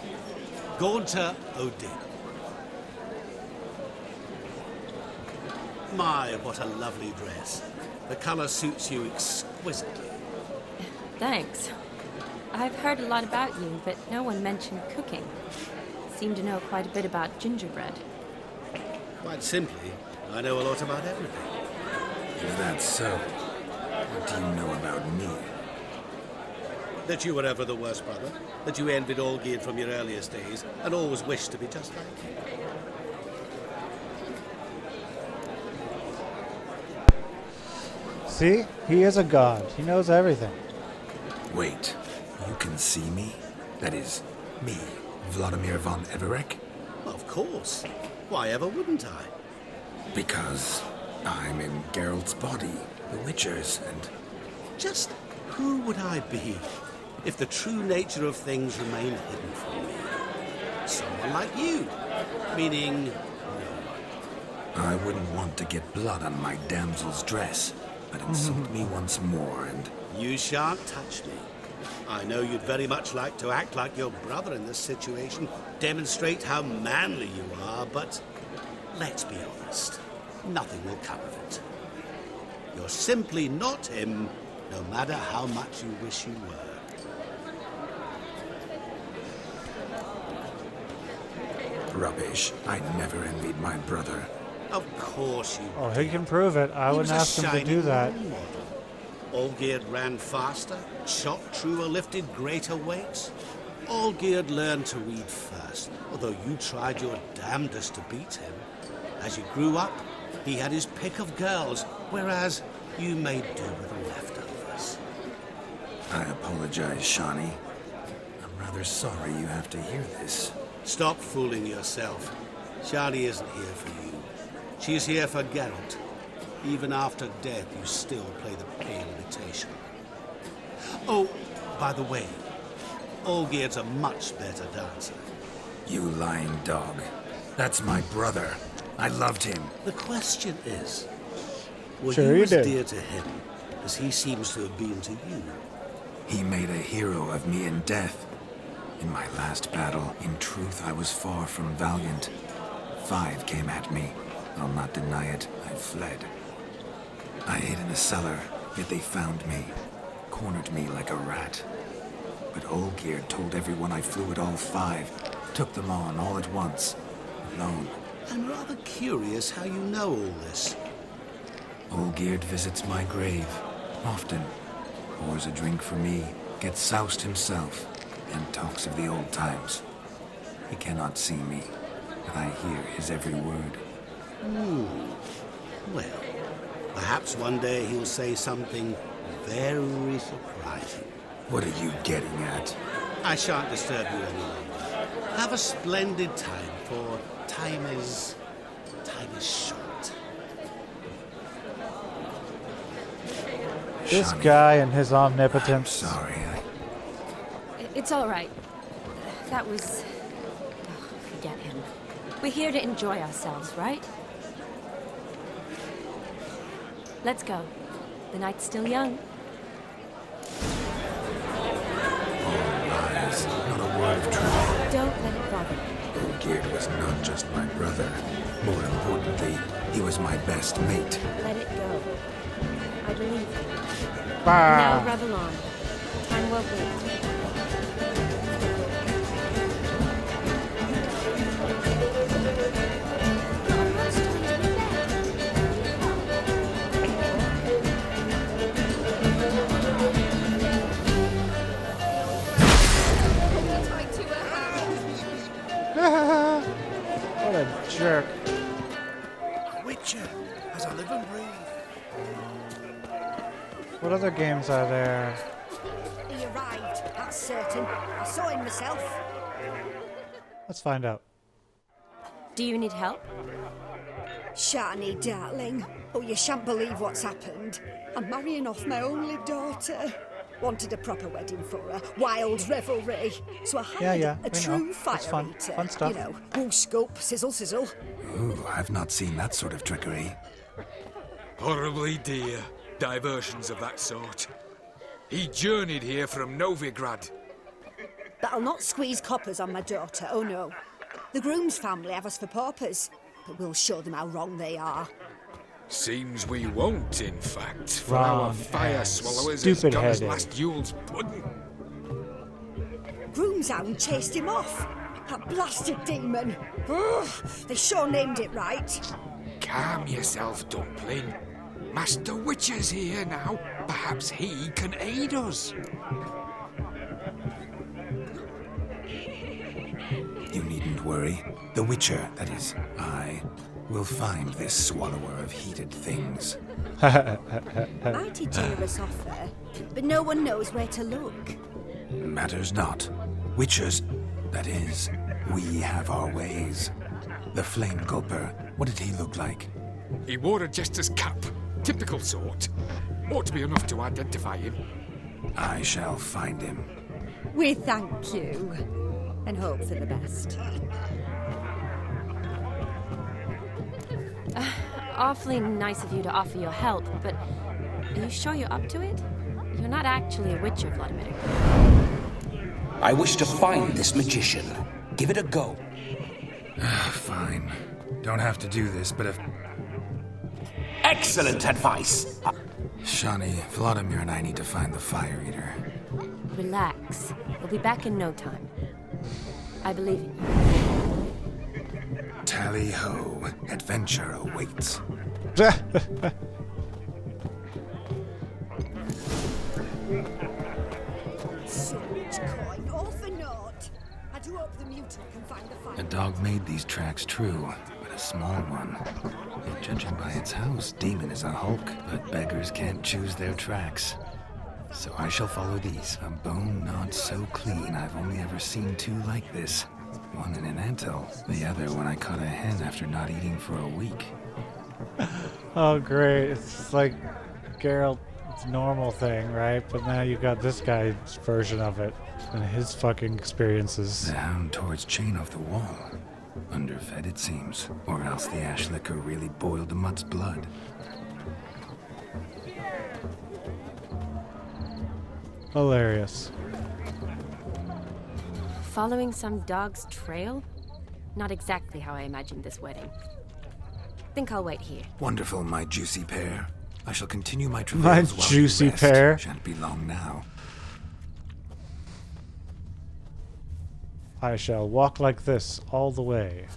Gaunter Odin. My, what a lovely dress. The color suits you exquisitely. Thanks. I've heard a lot about you, but no one mentioned cooking. Seem to know quite a bit about gingerbread. Quite simply, I know a lot about everything. If that's so, what do you know about me? That you were ever the worst brother, that you envied Olgierd from your earliest days, and always wished to be just like him. See? He is a god. He knows everything. Wait, you can see me? That is, me, Vladimir von Everek? Of course. Why ever wouldn't I? Because I'm in Geralt's body, the Witcher's, and... Just who would I be if the true nature of things remained hidden from me? Someone like you, meaning... I wouldn't want to get blood on my damsel's dress, but insult me once more and... You shan't touch me. I know you'd very much like to act like your brother in this situation, demonstrate how manly you are, but let's be honest, nothing will come of it. You're simply not him, no matter how much you wish you were. Rubbish. I never envied my brother. Of course you Oh, did. he can prove it. I He wouldn't was a ask him to shining do that. role model. Olgierd ran faster, shot truer, lifted greater weights. Olgierd learned to read first, although you tried your damnedest to beat him. As you grew up, he had his pick of girls, whereas you made do with the leftovers. I apologize, Shani. I'm rather sorry you have to hear this. Stop fooling yourself. Shani isn't here for you. She's here for Geralt. Even after death, you still play the pale imitation. Oh, by the way, Olgierd's a much better dancer. You lying dog. That's my brother. I loved him. The question is, were Sure you you as did. dear to him as he seems to have been to you? He made a hero of me in death. In my last battle, in truth, I was far from valiant. 5 came at me. I'll not deny it. I fled. I hid in a cellar, yet they found me. Cornered me like a rat. But Olgierd told everyone I flew at all 5. Took them on all at once. Alone. I'm rather curious how you know all this. Olgierd visits my grave. Often. Pours a drink for me. Gets soused himself. And talks of the old times. He cannot see me. But I hear his every word. Well, perhaps one day he'll say something very surprising. What are you getting at? I shan't disturb you any longer. Have a splendid time, for time is short. This Shani, guy and his I'm omnipotence. sorry. It's all right. That was... Oh, forget him. We're here to enjoy ourselves, right? Let's go. The night's still young. All lies. Not a word of truth. Don't let it bother you. Olgierd was not just my brother. More importantly, he was my best mate. Let it go. I believe you. Bah. Now revel on. Time won't wait. Witcher, as I live and breathe. What other games are there? He arrived, that's certain. I saw him myself. Let's find out. Do you need help? Shani, darling. Oh, you shan't believe what's happened. I'm marrying off my only daughter. Wanted a proper wedding for her. Wild revelry. So I hired Yeah, a we true know. fire It's fun. eater. Fun stuff. You know, whoosh, scope, sizzle, sizzle. Ooh, I've not seen that sort of trickery. Horribly dear diversions of that sort. He journeyed here from Novigrad. But I'll not squeeze coppers on my daughter, oh no. The groom's family have us for paupers, but we'll show them how wrong they are. Seems we won't, in fact, for our Wrong fire and swallowers has stupid got as headed. last Yule's pudding. Groom's hound chased him off. That blasted demon. Ugh, they sure named it right. Calm yourself, Dumpling. Master Witcher's here now. Perhaps he can aid us. You needn't worry. The Witcher, that is, I, will find this swallower of heated things. Mighty generous offer, but no one knows where to look. Matters not. Witchers, that is, we have our ways. The Flame Gulper, what did he look like? He wore a jester's cap. Typical sort. Ought to be enough to identify him. I shall find him. We thank you, and hope for the best. Awfully nice of you to offer your help, but are you sure you're up to it? You're not actually a witcher, Vladimir. I wish to find this magician. Give it a go. Fine. Don't have to do this, but if... Excellent advice. Shani, Vladimir and I need to find the Fire Eater. Relax. We'll be back in no time. I believe in you. Tally-ho, adventure awaits. So much coin, all for naught. I do hope the mutant can find the fire. A dog made these tracks true, but a small one. And judging by its house, Demon is a hulk, but beggars can't choose their tracks. So I shall follow these. A bone not so clean I've only ever seen two like this. One in an anthill, the other when I caught a hen after not eating for a week. Oh, great. It's like Geralt's normal thing, right? But now you got this guy's version of it and his fucking experiences. The hound tore its chain off the wall. Underfed, it seems. Or else the ash liquor really boiled the mutt's blood. Hilarious. Following some dog's trail? Not exactly how I imagined this wedding. Think I'll wait here. Wonderful, my juicy pear. I shall continue my My travails while you juicy rest. pear. Shan't be long now. I shall walk like this all the way.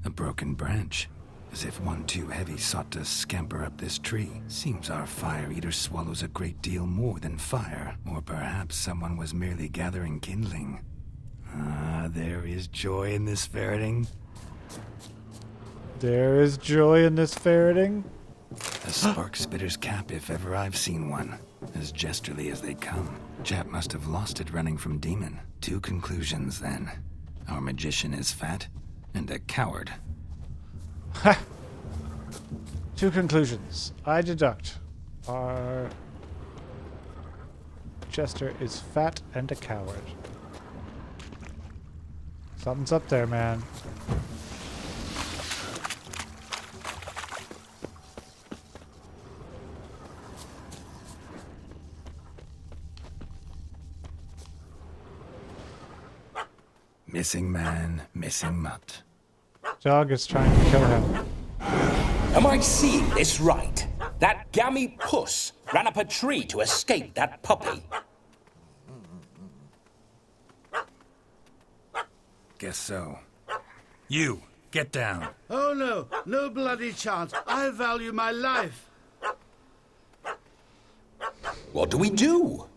A broken branch. As if one too heavy sought to scamper up this tree. Seems our fire eater swallows a great deal more than fire. Or perhaps someone was merely gathering kindling. Ah, there is joy in this ferreting. There is joy in this ferreting. A spark spitter's cap if ever I've seen one. As jesterly as they come. Chap must have lost it running from Demon. Two conclusions then. Our magician is fat, and a coward. Ha! Two conclusions. I deduct. Our Jester is fat and a coward. Something's up there, man. Missing man, missing mutt. Dog is trying to kill him. Am I seeing this right? That gammy puss ran up a tree to escape that puppy. Guess so. You, get down. Oh no, no bloody chance. I value my life. What do we do?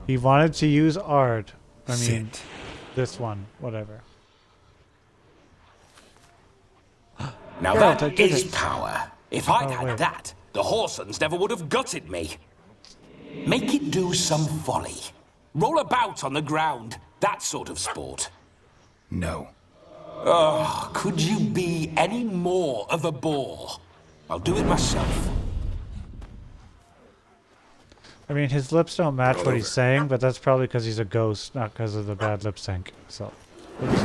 He wanted to use Ard. I mean, Sit. this one, whatever. Now Geralt, I that did is it. power. If I'd Oh, had wait. that, the Horsons never would have gutted me. Make it do some folly. Roll about on the ground. That sort of sport. No. Oh, could you be any more of a bore? I'll do it myself. I mean, his lips don't match Roll what he's over. saying, but that's probably because he's a ghost, not because of the bad lip sync. So, let's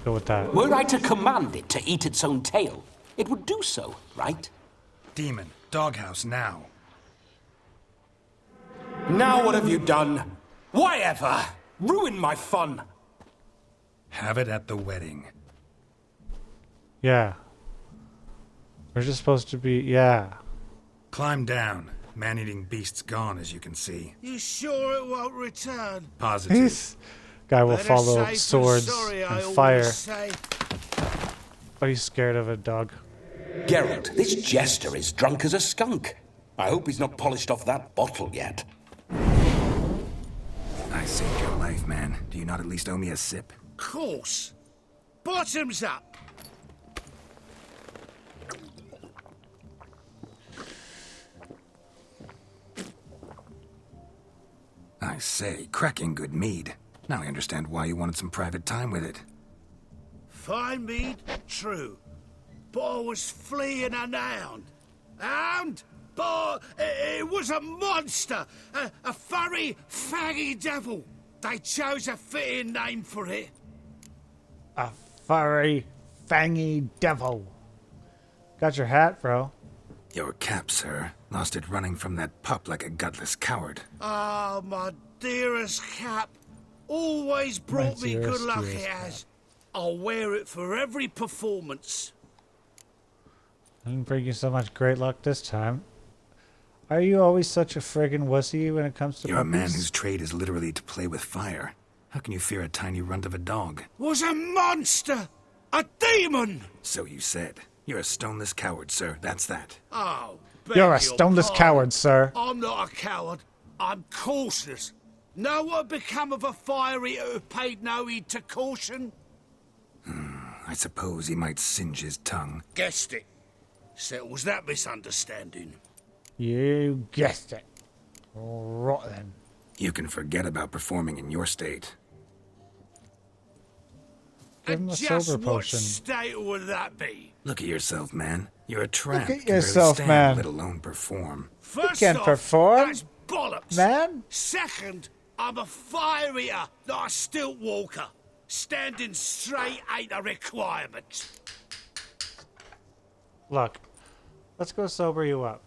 go with that. Were I to command it to eat its own tail, it would do so, right? Demon, doghouse now. Now what have you done? Why ever? Ruin my fun. Have it at the wedding. Yeah. We're just supposed to be, yeah. Climb down. Man-eating beast's gone, as you can see. You sure it won't return? Positive. This guy will Better follow safe than swords sorry, I and always fire. say. But he's scared of a dog. Geralt, this jester is drunk as a skunk. I hope he's not polished off that bottle yet. I saved your life, man. Do you not at least owe me a sip? Course. Bottoms up. I say, cracking good mead. Now I understand why you wanted some private time with it. Fine mead, true. But I was fleeing an hound. Hound? But it was a monster. A furry, faggy devil. They chose a fitting name for it. A furry, fangy devil. Got your hat, bro. Your cap, sir. Lost it running from that pup like a gutless coward. Ah, my dearest cap. Always brought My me good dearest, luck, dearest it has. I'll wear it for every performance. I didn't bring you so much great luck this time. Are you always such a friggin' wussy when it comes to You're a man puppies? whose trade is literally to play with fire. How can you fear a tiny runt of a dog? Was a monster! A demon! So you said. You're a stoneless coward, sir. That's that. Oh, beg You're a your stoneless pardon. coward, sir. I'm not a coward. I'm cautious. Know what become of a fire eater who paid no heed to caution? I suppose he might singe his tongue. Guessed it. Settles that misunderstanding. You guessed it. Right then. You can forget about performing in your state. Give him a Just sober what potion. state would that be? Look at yourself, man. You're a tramp. at Can barely yourself, stand, man. Let alone perform. First can't off, perform, that's bollocks. man. Second, I'm a fire eater, not a stilt walker. Standing straight ain't a requirement. Look, let's go sober you up.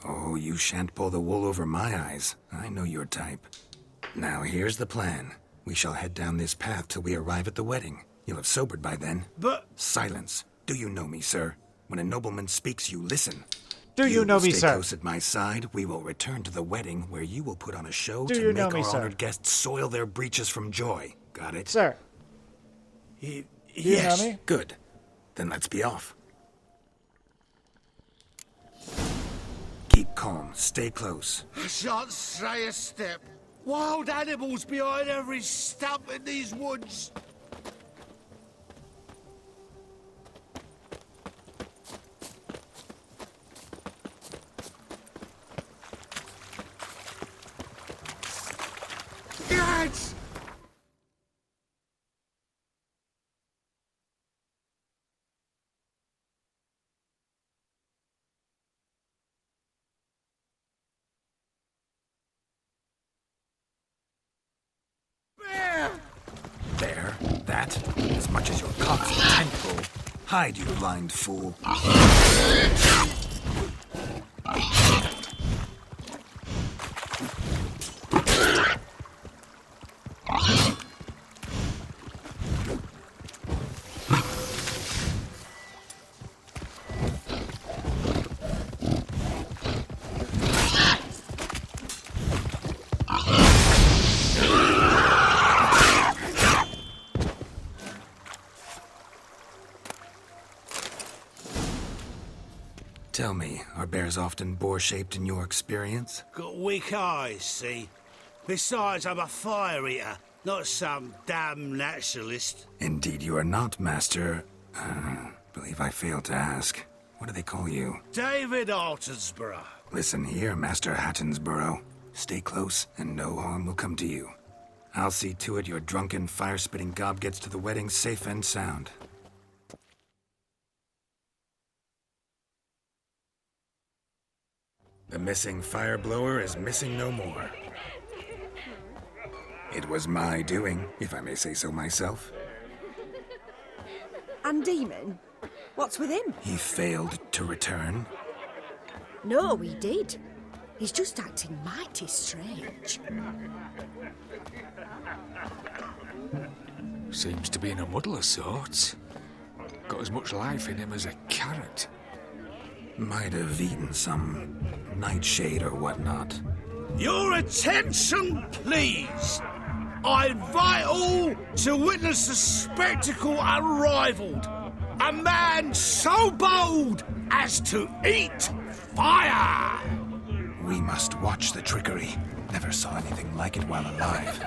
Oh, you shan't pull the wool over my eyes. I know your type. Now, here's the plan. We shall head down this path till we arrive at the wedding. You'll have sobered by then. But Silence. Do you know me, sir? When a nobleman speaks, you listen. Do you know will me, stay sir? close at my side. We will return to the wedding, where you will put on a show Do to you make know me, our sir? honored guests soil their breeches from joy. Got it? Sir, y- do you yes, know me? Good. Then let's be off. Keep calm. Stay close. I shan't stray a step. Wild animals behind every stump in these woods. Guards! Bear! There. That. As much as your cock's a tent pole. Hide, you blind fool. Tell me, are bears often boar-shaped in your experience? Got weak eyes, see? Besides, I'm a fire eater, not some damn naturalist. Indeed you are not, Master. Believe I failed to ask. What do they call you? David Altonsborough. Listen here, Master Hattonsborough. Stay close, and no harm will come to you. I'll see to it your drunken, fire-spitting gob gets to the wedding safe and sound. The missing fire blower is missing no more. It was my doing, if I may say so myself. And Demon? What's with him? He failed to return. No, he did. He's just acting mighty strange. Seems to be in a muddle of sorts. Got as much life in him as a carrot. Might have eaten some nightshade or whatnot. Your attention, please. I invite all to witness a spectacle unrivaled. A man so bold as to eat fire! We must watch the trickery. Never saw anything like it while alive.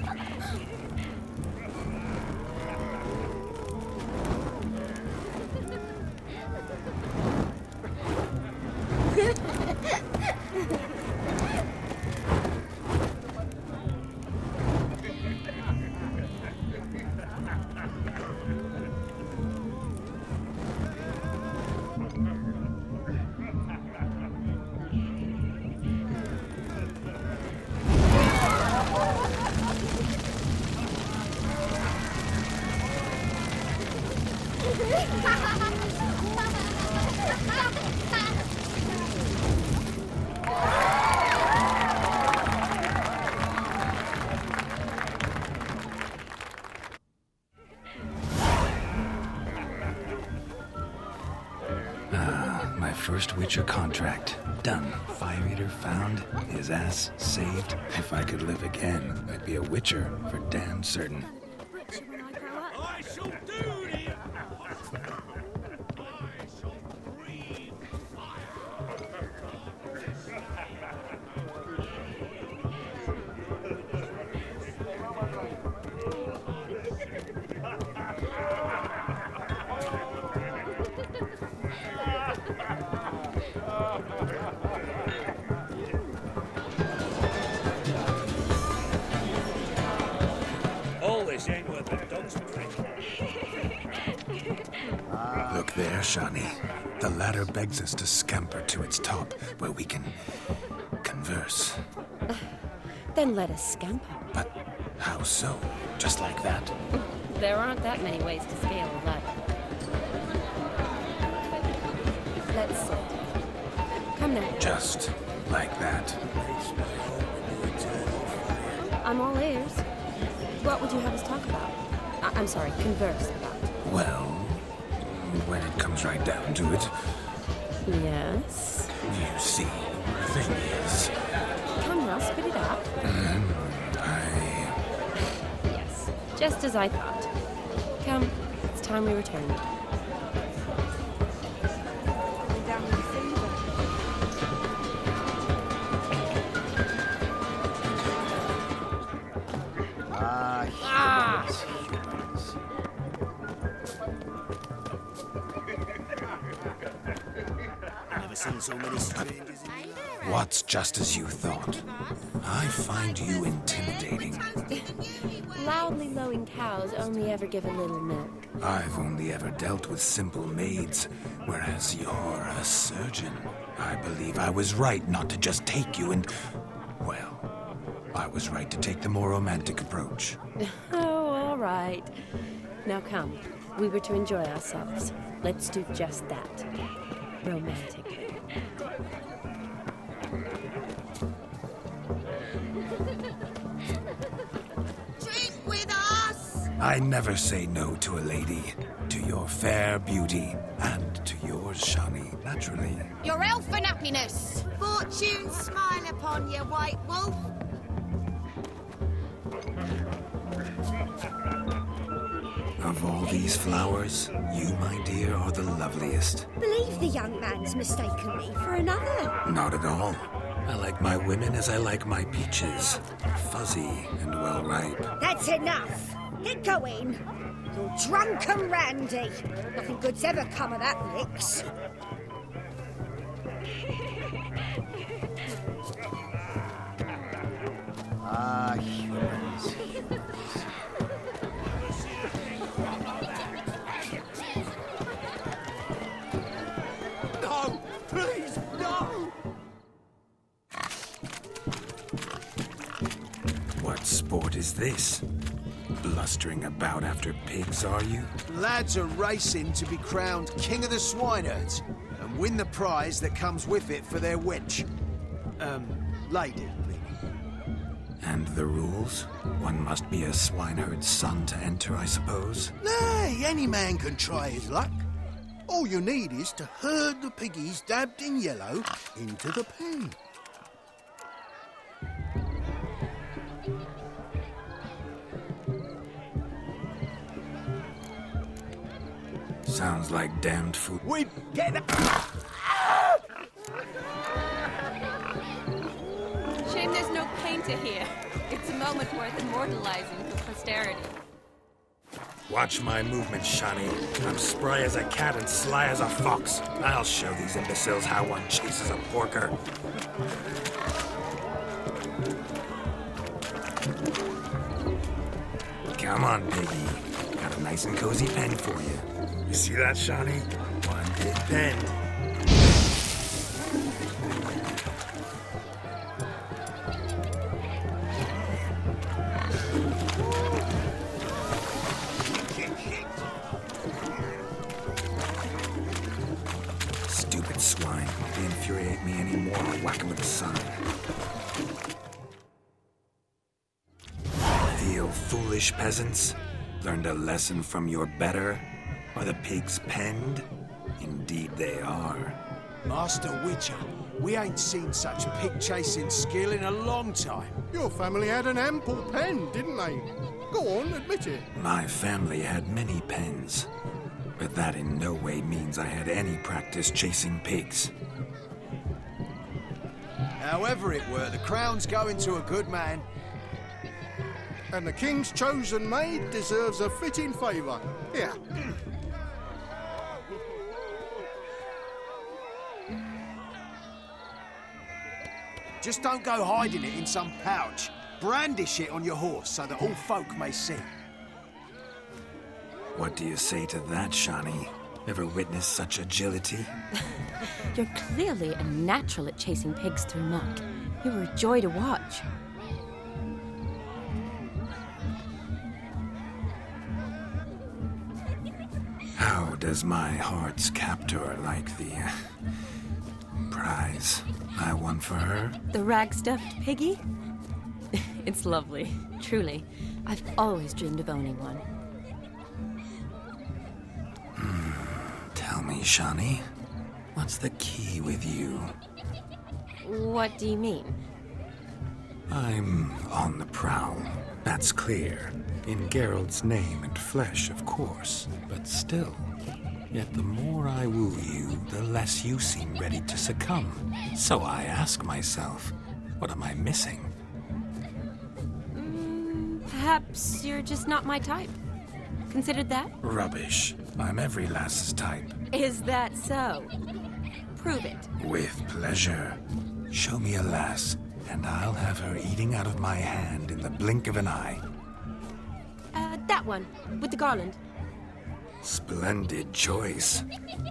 My first Witcher contract. Done. Fire Eater found. His ass saved. If I could live again, I'd be a Witcher for damn certain. I shall do it! I shall breathe all this ain't worth a dog's prick. Look there, Shani. The ladder begs us to scamper to its top, where we can converse. Then let us scamper. But how so? Just like that? There aren't that many ways to scale a ladder. Let's sit. Come now. Just like that. I'm all ears. What would you have us talk about? I'm sorry, converse about. Well, when it comes right down to it, Yes? you see, the thing is, Come now, spit it out. Yes, just as I thought. Come, it's time we returned. Down with the fever. Never seen so many strangers in my life. what's just as you thought? I find you intimidating. Loudly lowing cows only ever give a little milk. I've only ever dealt with simple maids, whereas you're a surgeon. I believe I was right not to just take you and... well, I was right to take the more romantic approach. Oh, all right. Now come, we were to enjoy ourselves. Let's do just that. Romantically. Drink with us! I never say no to a lady. To your fair beauty, and to yours, Shani, naturally. Your elfin happiness! Fortune smile upon you, White Wolf! Of all these flowers, you, my dear, are the loveliest. Believe the young man's mistaken me for another. Not at all. I like my women as I like my peaches. Fuzzy and well ripe. That's enough. Get going. You're drunk and randy. Nothing good's ever come of that mix. Ah, humans. No! Please, no! What sport is this? Blustering about after pigs, are you? Lads are racing to be crowned King of the Swineherds and win the prize that comes with it for their wench. Lady. And the rules? One must be a swineherd's son to enter, I suppose? Nay, any man can try his luck. All you need is to herd the piggies dabbed in yellow into the pen. Sounds like damned fool. We get Shame there's no painter here. It's a moment worth immortalizing for posterity. Watch my movements, Shani. I'm spry as a cat and sly as a fox. I'll show these imbeciles how one chases a porker. Come on, piggy. Got a nice and cozy pen for you. You see that, Shani? One big pen. Stupid swine. They infuriate me anymore. I'll whack them with a sign. Feel foolish, peasants? Learned a lesson from your better? Are the pigs penned? Indeed they are. Master Witcher, we ain't seen such pig-chasing skill in a long time. Your family had an ample pen, didn't they? Go on, admit it. My family had many pens, but that in no way means I had any practice chasing pigs. However it were, the crown's going to a good man. And the king's chosen maid deserves a fitting favour. Here. Just don't go hiding it in some pouch. Brandish it on your horse so that all folk may see. What do you say to that, Shani? Ever witnessed such agility? You're clearly a natural at chasing pigs through muck. You were a joy to watch. How does my heart's captor like the prize I won for her? The rag-stuffed piggy? It's lovely, truly. I've always dreamed of owning one. Tell me, Shani, what's the key with you? What do you mean? I'm on the prowl, that's clear. In Geralt's name and flesh, of course, but still. Yet the more I woo you, the less you seem ready to succumb. So I ask myself, what am I missing? Perhaps you're just not my type. Considered that? Rubbish. I'm every lass's type. Is that so? Prove it. With pleasure. Show me a lass, and I'll have her eating out of my hand in the blink of an eye. That one, with the garland. Splendid choice.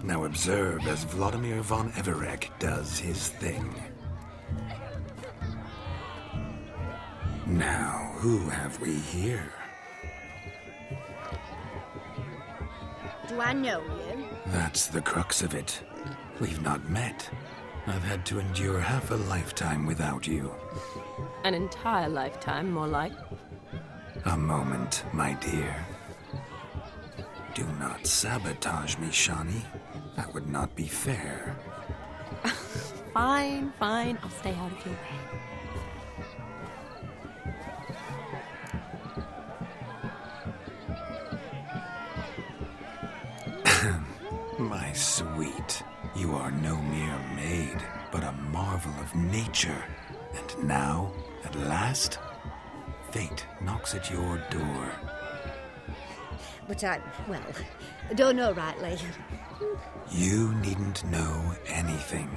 Now observe as Vladimir von Everek does his thing. Now, who have we here? Do I know you? That's the crux of it. We've not met. I've had to endure half a lifetime without you. An entire lifetime, more like. A moment, my dear. Do not sabotage me, Shani. That would not be fair. Fine, fine. I'll stay out of your way. My sweet, you are no mere maid, but a marvel of nature. And now, at last, fate knocks at your door. But I don't know rightly. You needn't know anything.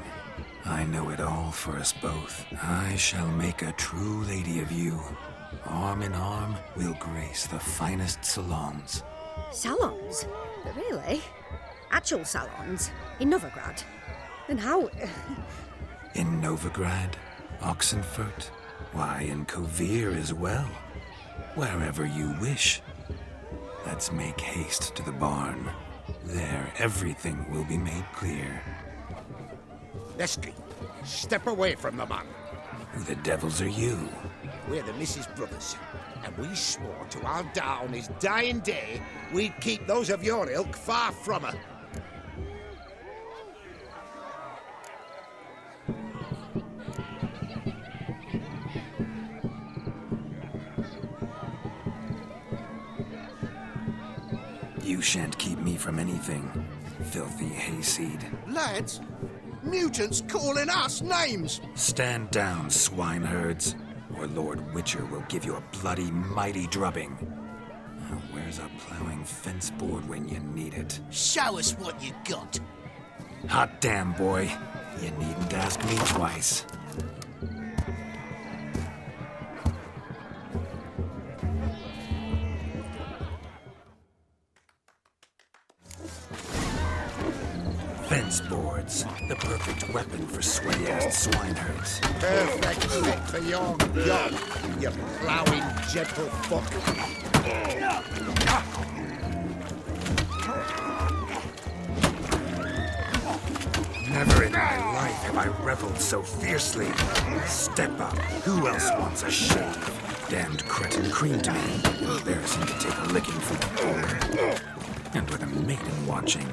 I know it all for us both. I shall make a true lady of you. Arm in arm, we'll grace the finest salons. Salons? Really? Actual salons? In Novigrad? And how... In Novigrad, Oxenfurt, why, in Kovir as well. Wherever you wish. Let's make haste to the barn. There, everything will be made clear. Leslie, step away from the man. Who the devils are you? We're the Mrs. Brothers, and we swore to our Da on his dying day we'd keep those of your ilk far from her. You shan't keep me from anything, filthy hayseed. Lads, mutants calling us names! Stand down, swineherds, or Lord Witcher will give you a bloody mighty drubbing. Now, where's a plowing fence board when you need it? Show us what you got. Hot damn, boy. You needn't ask me twice. Fence boards, the perfect weapon for sweaty-ass swineherds. Perfect fit for your job, you ploughing gentle fuck. Never in my life have I reveled so fiercely. Step up. Who else wants a shave? Damned cretin creamed me. Embarrassing to take a licking from. And with a maiden watching.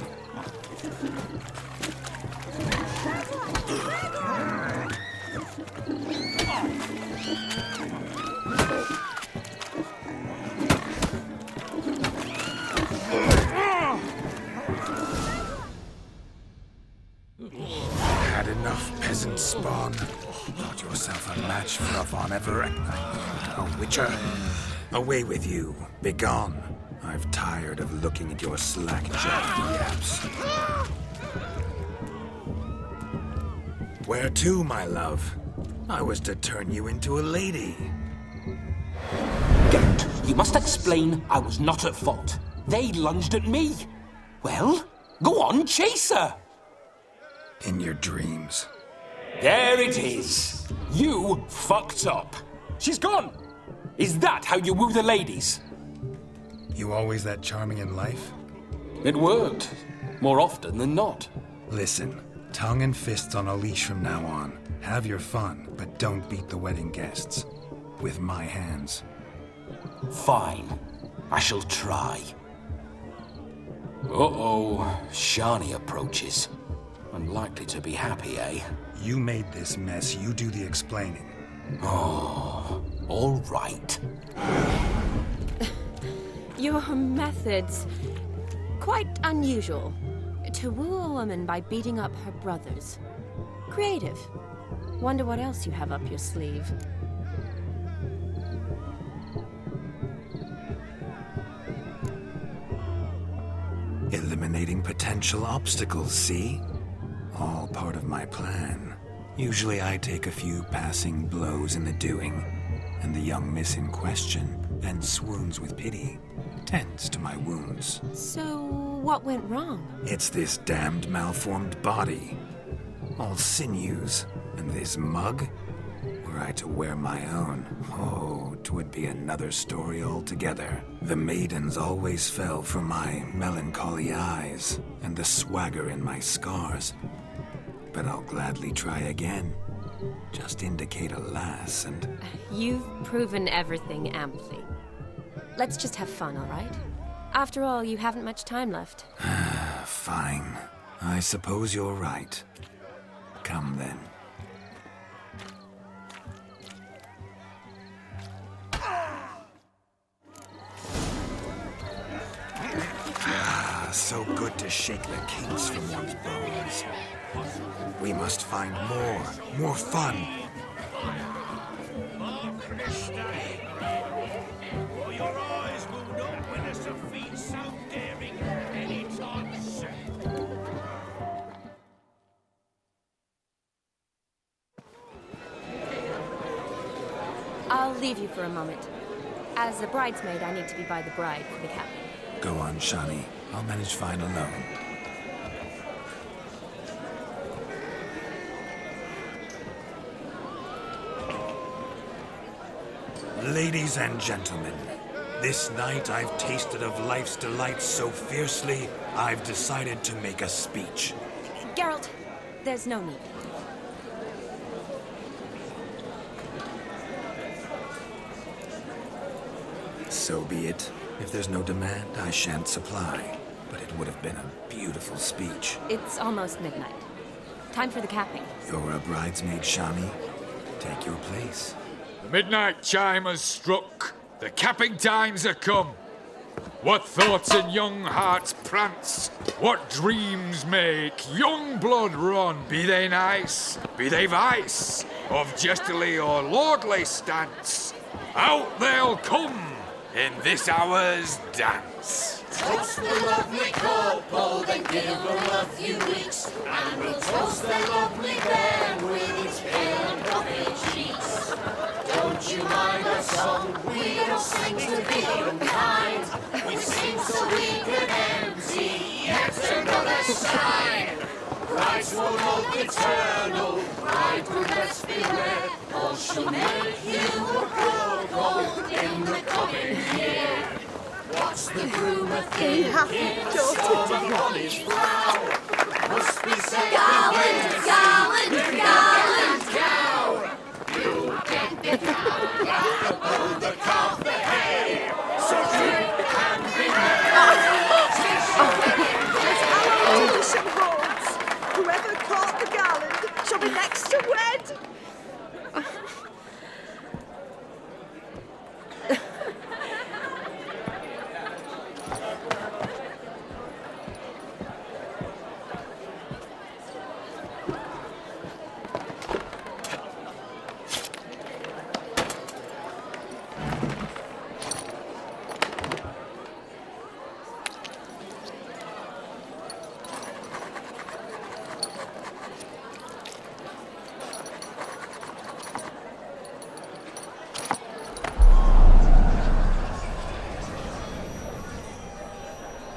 Had enough, peasant spawn. Thought yourself a match for a Von Everett. A Witcher. Away with you. Begone. I've tired of looking at your slack-jawed yaps. Where to, my love? I was to turn you into a lady. Geralt, you must explain I was not at fault. They lunged at me. Well, go on, chase her. In your dreams. There it is. You fucked up. She's gone. Is that how you woo the ladies? You always that charming in life? It worked. More often than not. Listen, tongue and fists on a leash from now on. Have your fun, but don't beat the wedding guests. With my hands. Fine. I shall try. Uh-oh. Shani approaches. Unlikely to be happy, eh? You made this mess. You do the explaining. Oh, all right. Your methods... quite unusual. To woo a woman by beating up her brothers. Creative. Wonder what else you have up your sleeve. Eliminating potential obstacles, see? All part of my plan. Usually I take a few passing blows in the doing, and the young miss in question then swoons with pity, tends to my wounds. So, what went wrong? It's this damned malformed body. All sinews, and this mug? Were I to wear my own, oh, 'twould be another story altogether. The maidens always fell for my melancholy eyes, and the swagger in my scars. But I'll gladly try again. Just indicate a lass and... You've proven everything amply. Let's just have fun, all right? After all, you haven't much time left. Fine. I suppose you're right. Come then. So good to shake the kinks from one's bones. We must find more fun. Your eyes will not witness a feat so daring anytime soon. I'll leave you for a moment. As a bridesmaid, I need to be by the bride for the capping. Go on, Shani. I'll manage fine alone. Ladies and gentlemen, this night I've tasted of life's delights so fiercely, I've decided to make a speech. Geralt, there's no need. So be it. If there's no demand, I shan't supply. But it would have been a beautiful speech. It's almost midnight. Time for the capping. You're a bridesmaid, Shani. Take your place. The midnight chime has struck. The capping times are come. What thoughts in young hearts prance? What dreams make young blood run? Be they nice, be they vice, of jestily or lordly stance, out they'll come in this hour's dance. Toast the lovely couple, then give them a few weeks, and we'll toast the lovely bairn with its pale and puffy cheeks. Don't you mind our song? We don't sing to be unkind. We sing so we can empty yet another shrine. Bride's one of eternal, bridegroom let's beware, or she'll make you a couple in the coming year. What's the groom a thinking? On his brow must be said. Garland, garland, garland, cow. You get the cow, got the calf, the hay. So drink and be Holds. Whoever caught the garland shall be next to wed.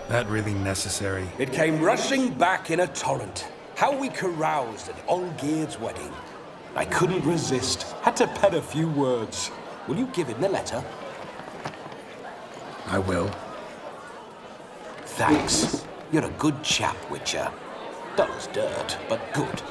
That really necessary? It came rushing back in a torrent. How we caroused at Olgierd's wedding. I couldn't resist. Had to pen a few words. Will you give him the letter? I will. Thanks. You're a good chap, Witcher. Dull's dirt, but good.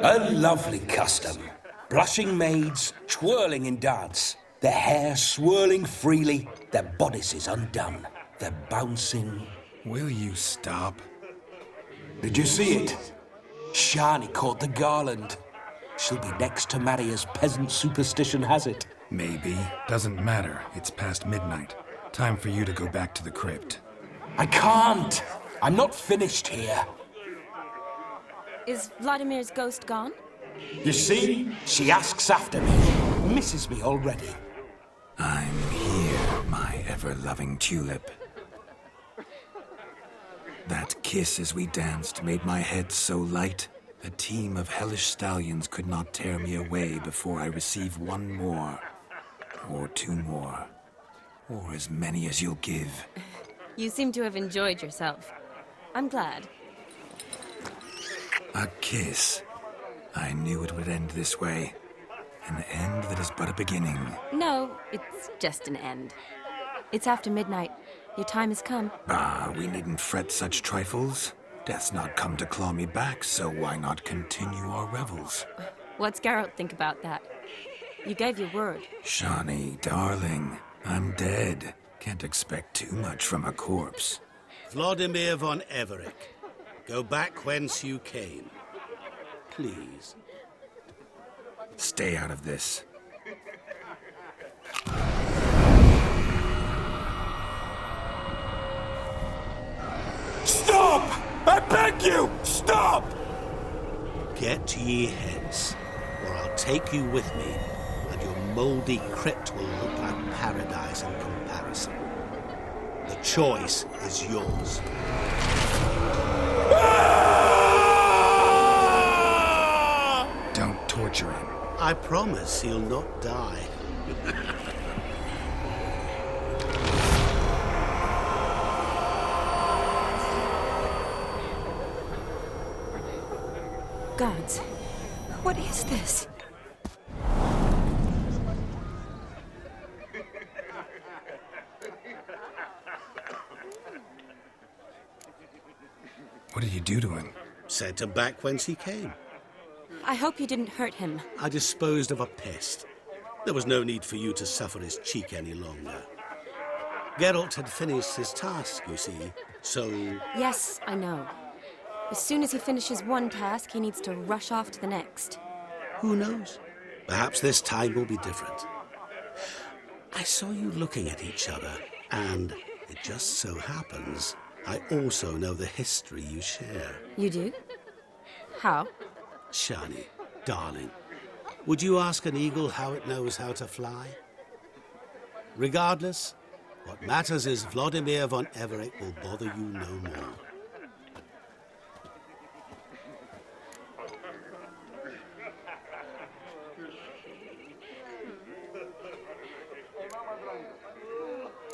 A lovely custom. Blushing maids, twirling in dance. Their hair swirling freely, their bodices undone. They're bouncing. Will you stop? Did you see it? Shani caught the garland. She'll be next to marry as peasant superstition has it. Maybe. Doesn't matter. It's past midnight. Time for you to go back to the crypt. I can't. I'm not finished here. Is Vladimir's ghost gone? You see? She asks after me. Misses me already. I'm here, my ever-loving tulip. That kiss as we danced made my head so light, a team of hellish stallions could not tear me away before I receive one more, or two more, or as many as you'll give. You seem to have enjoyed yourself. I'm glad. A kiss. I knew it would end this way. An end that is but a beginning. No, it's just an end. It's after midnight. Your time has come. Ah, we needn't fret such trifles. Death's not come to claw me back, so why not continue our revels? What's Geralt think about that? You gave your word. Shani, darling, I'm dead. Can't expect too much from a corpse. Vladimir von Everick, Go back whence you came. Please. Stay out of this. Stop! I beg you! Stop! Get ye hence, or I'll take you with me, and your mouldy crypt will look like paradise in comparison. The choice is yours. Don't torture him. I promise he'll not die. Gods, what is this? What did you do to him? Sent him back whence he came. I hope you didn't hurt him. I disposed of a pest. There was no need for you to suffer his cheek any longer. Geralt had finished his task, you see, so... Yes, I know. As soon as he finishes one task, he needs to rush off to the next. Who knows? Perhaps this time will be different. I saw you looking at each other, and it just so happens I also know the history you share. You do? How? Shani, darling, would you ask an eagle how it knows how to fly? Regardless, what matters is Vladimir von Everett will bother you no more.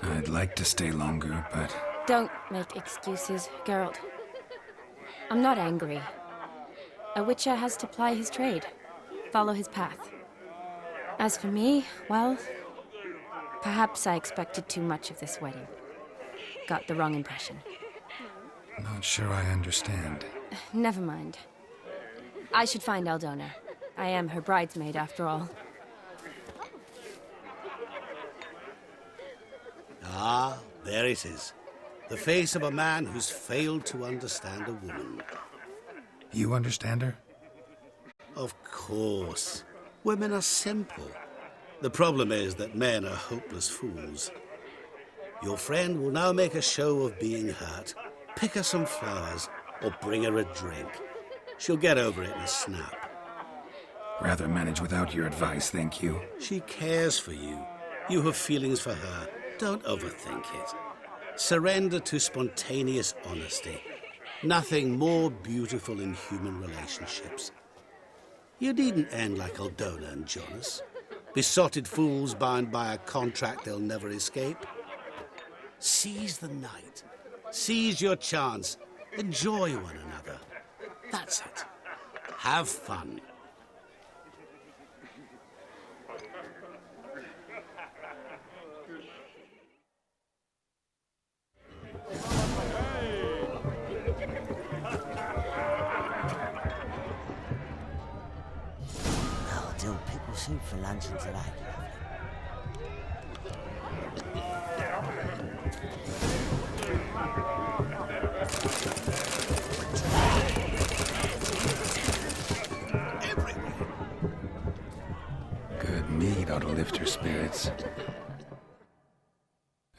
I'd like to stay longer, but... Don't make excuses, Geralt. I'm not angry. A witcher has to ply his trade, follow his path. As for me, well, perhaps I expected too much of this wedding. Got the wrong impression. Not sure I understand. Never mind. I should find Aldona. I am her bridesmaid, after all. Ah, there it is. The face of a man who's failed to understand a woman. You understand her? Of course. Women are simple. The problem is that men are hopeless fools. Your friend will now make a show of being hurt, pick her some flowers, or bring her a drink. She'll get over it in a snap. Rather manage without your advice, thank you. She cares for you. You have feelings for her. Don't overthink it. Surrender to spontaneous honesty. Nothing more beautiful in human relationships. You needn't end like Aldona and Jonas. Besotted fools bound by a contract they'll never escape. Seize the night. Seize your chance. Enjoy one another. That's it. Have fun. I'll do pickle soup for luncheon today. Good mead ought to lift her spirits.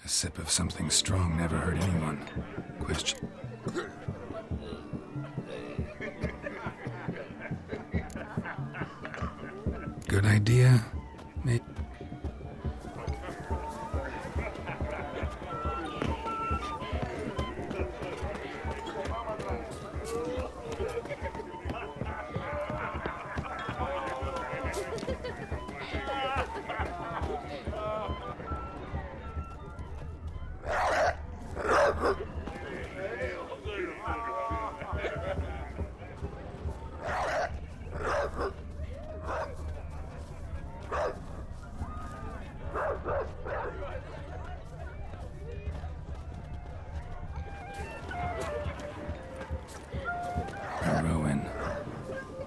A sip of something strong never hurt anyone. Question. Good idea? Maybe.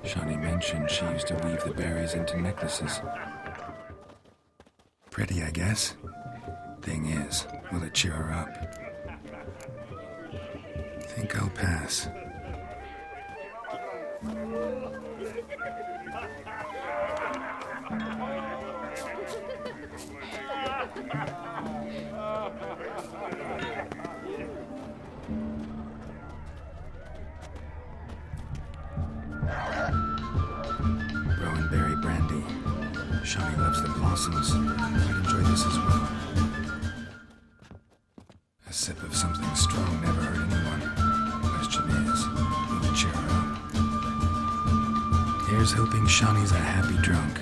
Shani mentioned she used to weave the berries into necklaces. Pretty, I guess. Thing is, will it cheer her up? Think I'll pass. Rowan berry brandy. Shani loves the blossoms. I'd enjoy this as well. A sip of something strong never hurt anyone. Question is, will it cheer her up? Here's hoping Shani's a happy drunk.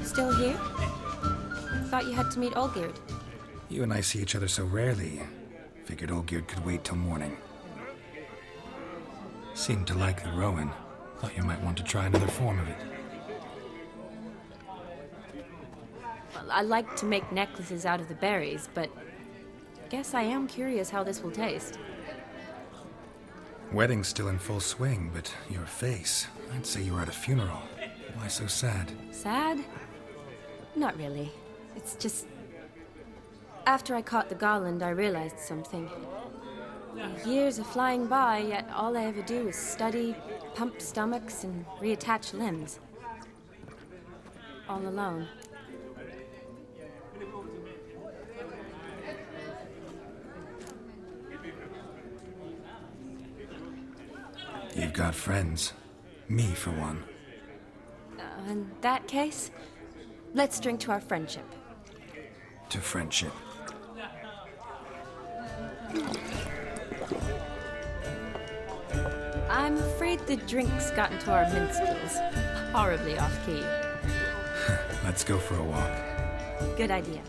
Still here? Thought you had to meet Olgierd. You and I see each other so rarely. Figured Olgierd could wait till morning. Seemed to like the Rowan. Thought you might want to try another form of it. Well, I like to make necklaces out of the berries, but guess I am curious how this will taste. Wedding's still in full swing, but your face, I'd say you were at a funeral. Why so sad? Sad? Not really. It's just... After I caught the garland, I realized something. Years are flying by, yet all I ever do is study, pump stomachs, and reattach limbs. All alone. You've got friends. Me, for one. In that case, let's drink to our friendship. To friendship. I'm afraid the drink's gotten to our minstrels. Horribly off-key. Let's go for a walk. Good idea.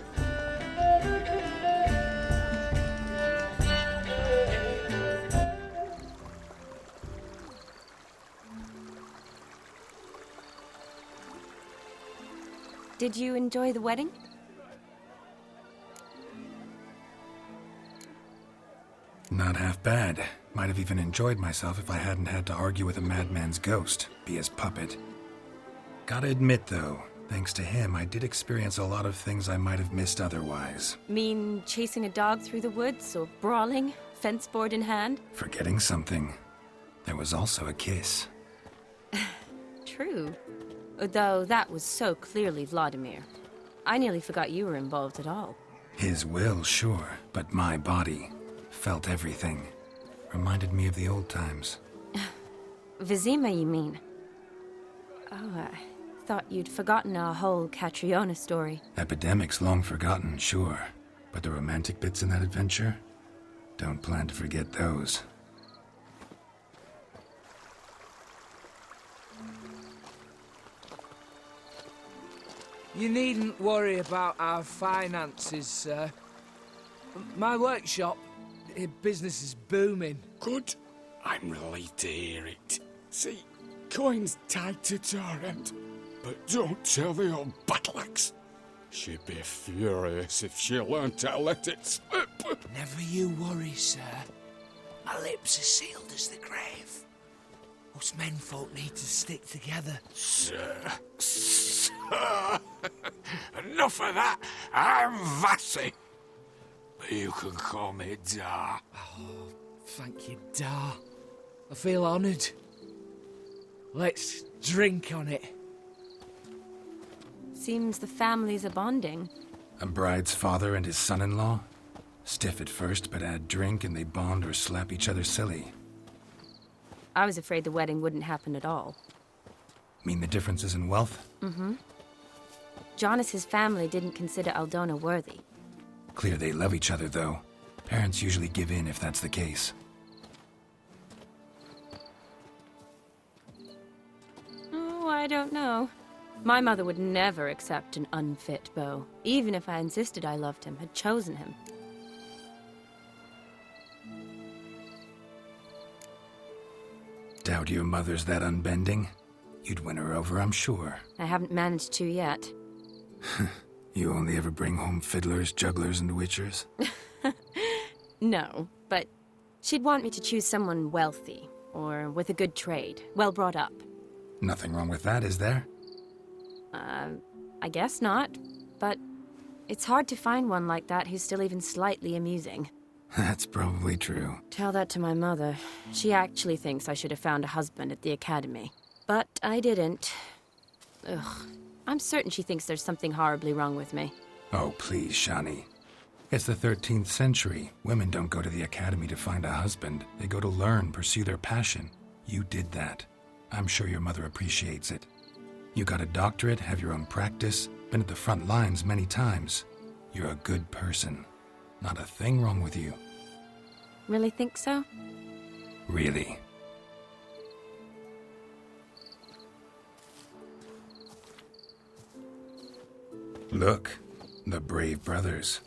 Did you enjoy the wedding? Not half bad. Might have even enjoyed myself if I hadn't had to argue with a madman's ghost, be his puppet. Gotta admit, though, thanks to him, I did experience a lot of things I might have missed otherwise. Mean chasing a dog through the woods, or brawling, fence board in hand? Forgetting something. There was also a kiss. True. Though that was so clearly Vladimir. I nearly forgot you were involved at all. His will, sure, but my body felt everything. Reminded me of the old times. Vizima, you mean? Oh, I thought you'd forgotten our whole Catriona story. Epidemics long forgotten, sure. But the romantic bits in that adventure? Don't plan to forget those. You needn't worry about our finances, sir. My workshop, business is booming. Good. I'm relieved to hear it. See, coin's tied to Torrent. But don't tell the old battle-axe. She'd be furious if she learned to let it slip. Never you worry, sir. My lips are sealed as the grave. Us menfolk need to stick together. Sir. Enough of that. I'm Vassy. But you can call me Dar. Oh, thank you, Dar. I feel honoured. Let's drink on it. Seems the families are bonding. A bride's father and his son-in-law? Stiff at first, but add drink and they bond or slap each other silly. I was afraid the wedding wouldn't happen at all. Mean the differences in wealth? Mm-hmm. Jonas's family didn't consider Aldona worthy. Clear they love each other, though. Parents usually give in if that's the case. Oh, I don't know. My mother would never accept an unfit beau, even if I insisted I loved him, had chosen him. Doubt your mother's that unbending? You'd win her over, I'm sure. I haven't managed to yet. You only ever bring home fiddlers, jugglers, and witchers? No, but she'd want me to choose someone wealthy, or with a good trade, well brought up. Nothing wrong with that, is there? I guess not, but it's hard to find one like that who's still even slightly amusing. That's probably true. Tell that to my mother. She actually thinks I should have found a husband at the academy. But I didn't. Ugh. I'm certain she thinks there's something horribly wrong with me. Oh, please, Shani. It's the 13th century. Women don't go to the academy to find a husband. They go to learn, pursue their passion. You did that. I'm sure your mother appreciates it. You got a doctorate, have your own practice, been at the front lines many times. You're a good person. Not a thing wrong with you. Really think so? Really. Look, the brave brothers.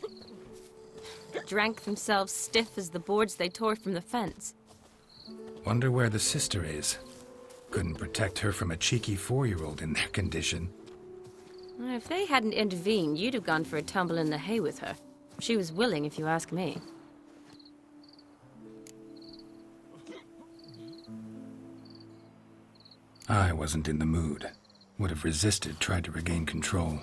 Drank themselves stiff as the boards they tore from the fence. Wonder where the sister is. Couldn't protect her from a cheeky 4-year-old in their condition. If they hadn't intervened, you'd have gone for a tumble in the hay with her. She was willing, if you ask me. I wasn't in the mood. Would have resisted, tried to regain control.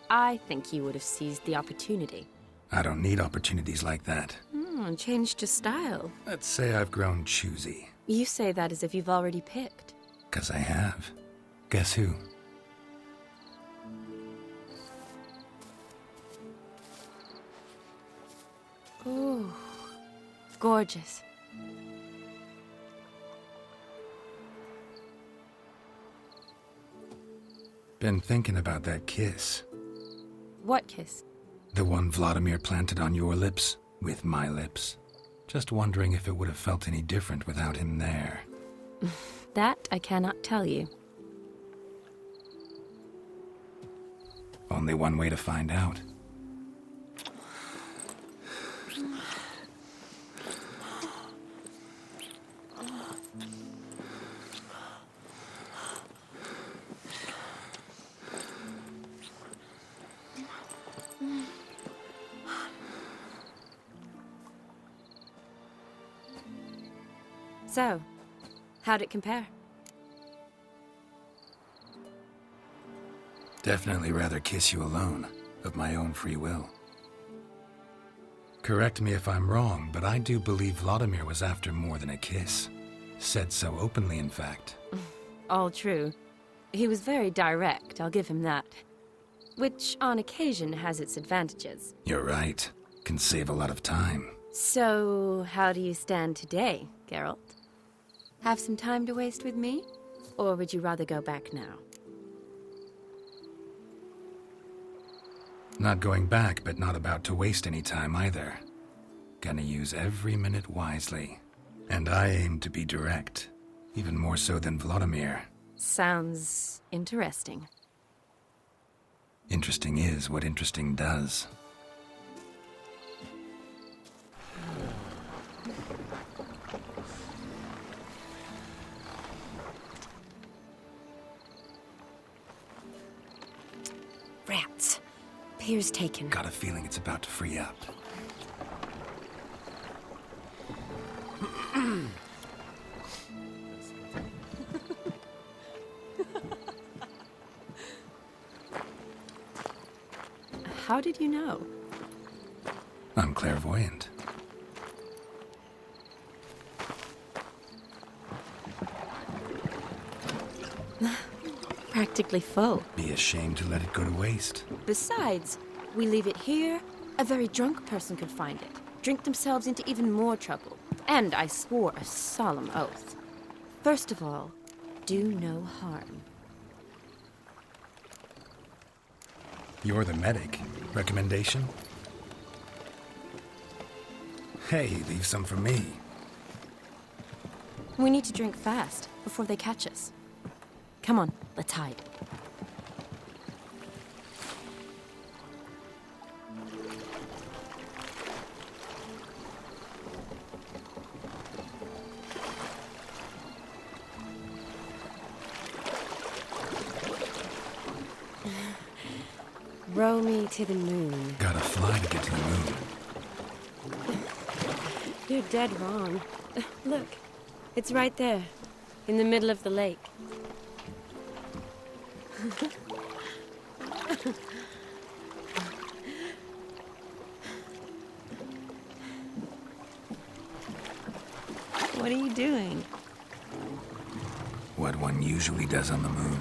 I think you would have seized the opportunity. I don't need opportunities like that. Changed your style. Let's say I've grown choosy. You say that as if you've already picked. 'Cause I have. Guess who? Ooh, gorgeous. Been thinking about that kiss. What kiss? The one Vladimir planted on your lips, with my lips. Just wondering if it would have felt any different without him there. That I cannot tell you. Only one way to find out. So, how'd it compare? Definitely rather kiss you alone, of my own free will. Correct me if I'm wrong, but I do believe Vladimir was after more than a kiss. Said so openly, in fact. All true. He was very direct, I'll give him that. Which, on occasion, has its advantages. You're right. Can save a lot of time. So, how do you stand today, Geralt? Have some time to waste with me? Or would you rather go back now? Not going back, but not about to waste any time either. Gonna use every minute wisely. And I aim to be direct. Even more so than Vladimir. Sounds interesting. Interesting is what interesting does. Rats. Pier's taken. Got a feeling it's about to free up. How did you know? I'm clairvoyant. Practically full. Be ashamed to let it go to waste. Besides, we leave it here, a very drunk person could find it, drink themselves into even more trouble. And I swore a solemn oath. First of all, do no harm. You're the medic. Recommendation? Hey, leave some for me. We need to drink fast, before they catch us. Come on, let's hide. Row me to the moon. Gotta fly to get to the moon. You're dead wrong. Look, it's right there, in the middle of the lake. What are you doing? What one usually does on the moon.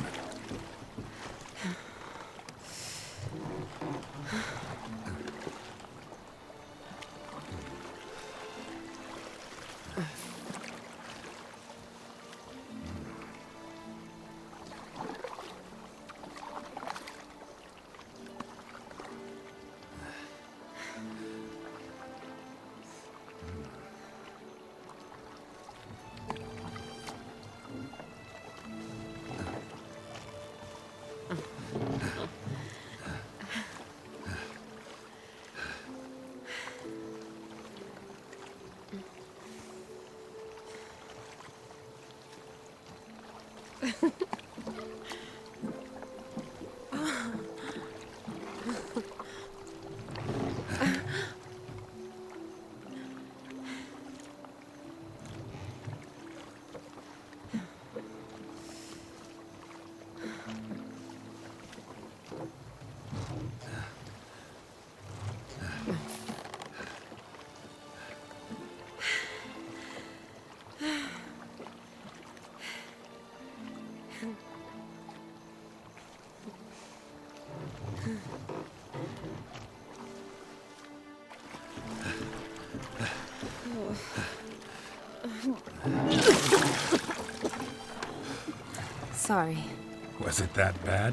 Sorry. Was it that bad?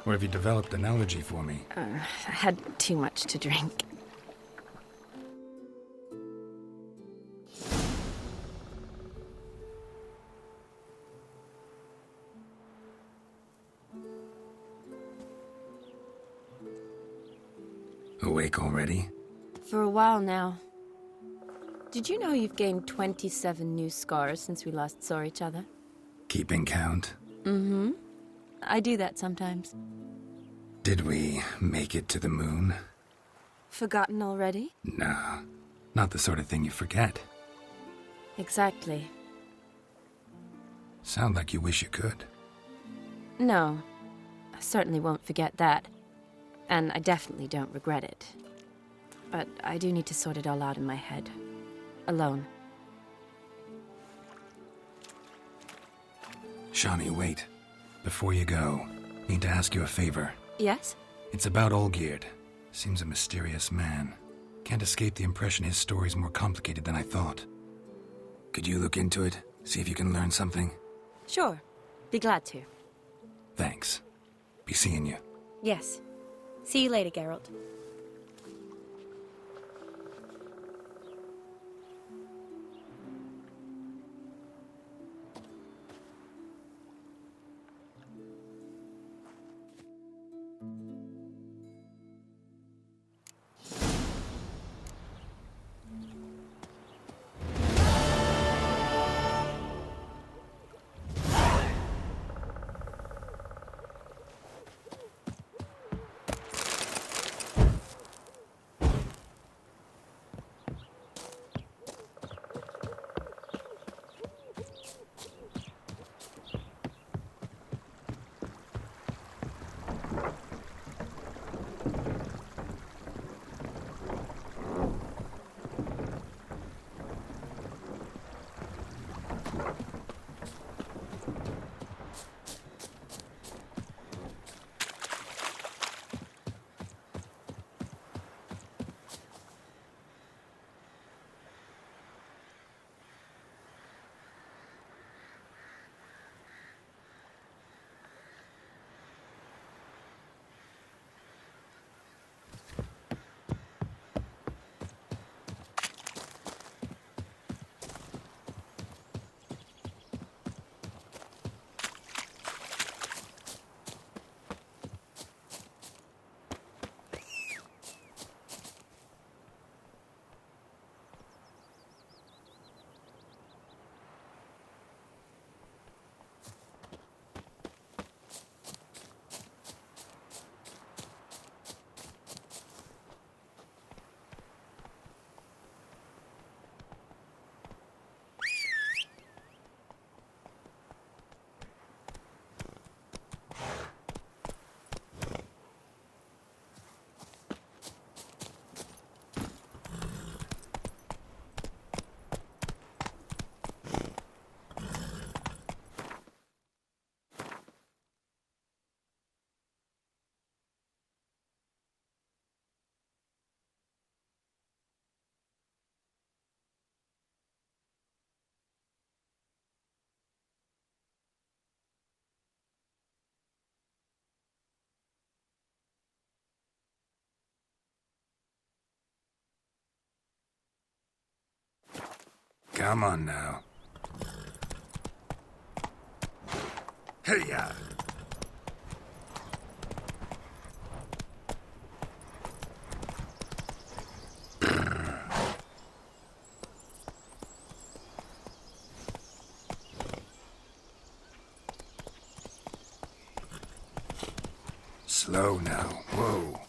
Or have you developed an allergy for me? I had too much to drink. Awake already? For a while now. Did you know you've gained 27 new scars since we last saw each other? Keeping count? Mm-hmm. I do that sometimes. Did we make it to the moon? Forgotten already? No, not the sort of thing you forget. Exactly. Sound like you wish you could. No, I certainly won't forget that. And I definitely don't regret it. But I do need to sort it all out in my head. Alone. Shani, wait. Before you go, need to ask you a favor. Yes? It's about Olgierd. Seems a mysterious man. Can't escape the impression his story's more complicated than I thought. Could you look into it? See if you can learn something? Sure. Be glad to. Thanks. Be seeing you. Yes. See you later, Geralt. Come on now. Hey-ya! Slow now. Whoa.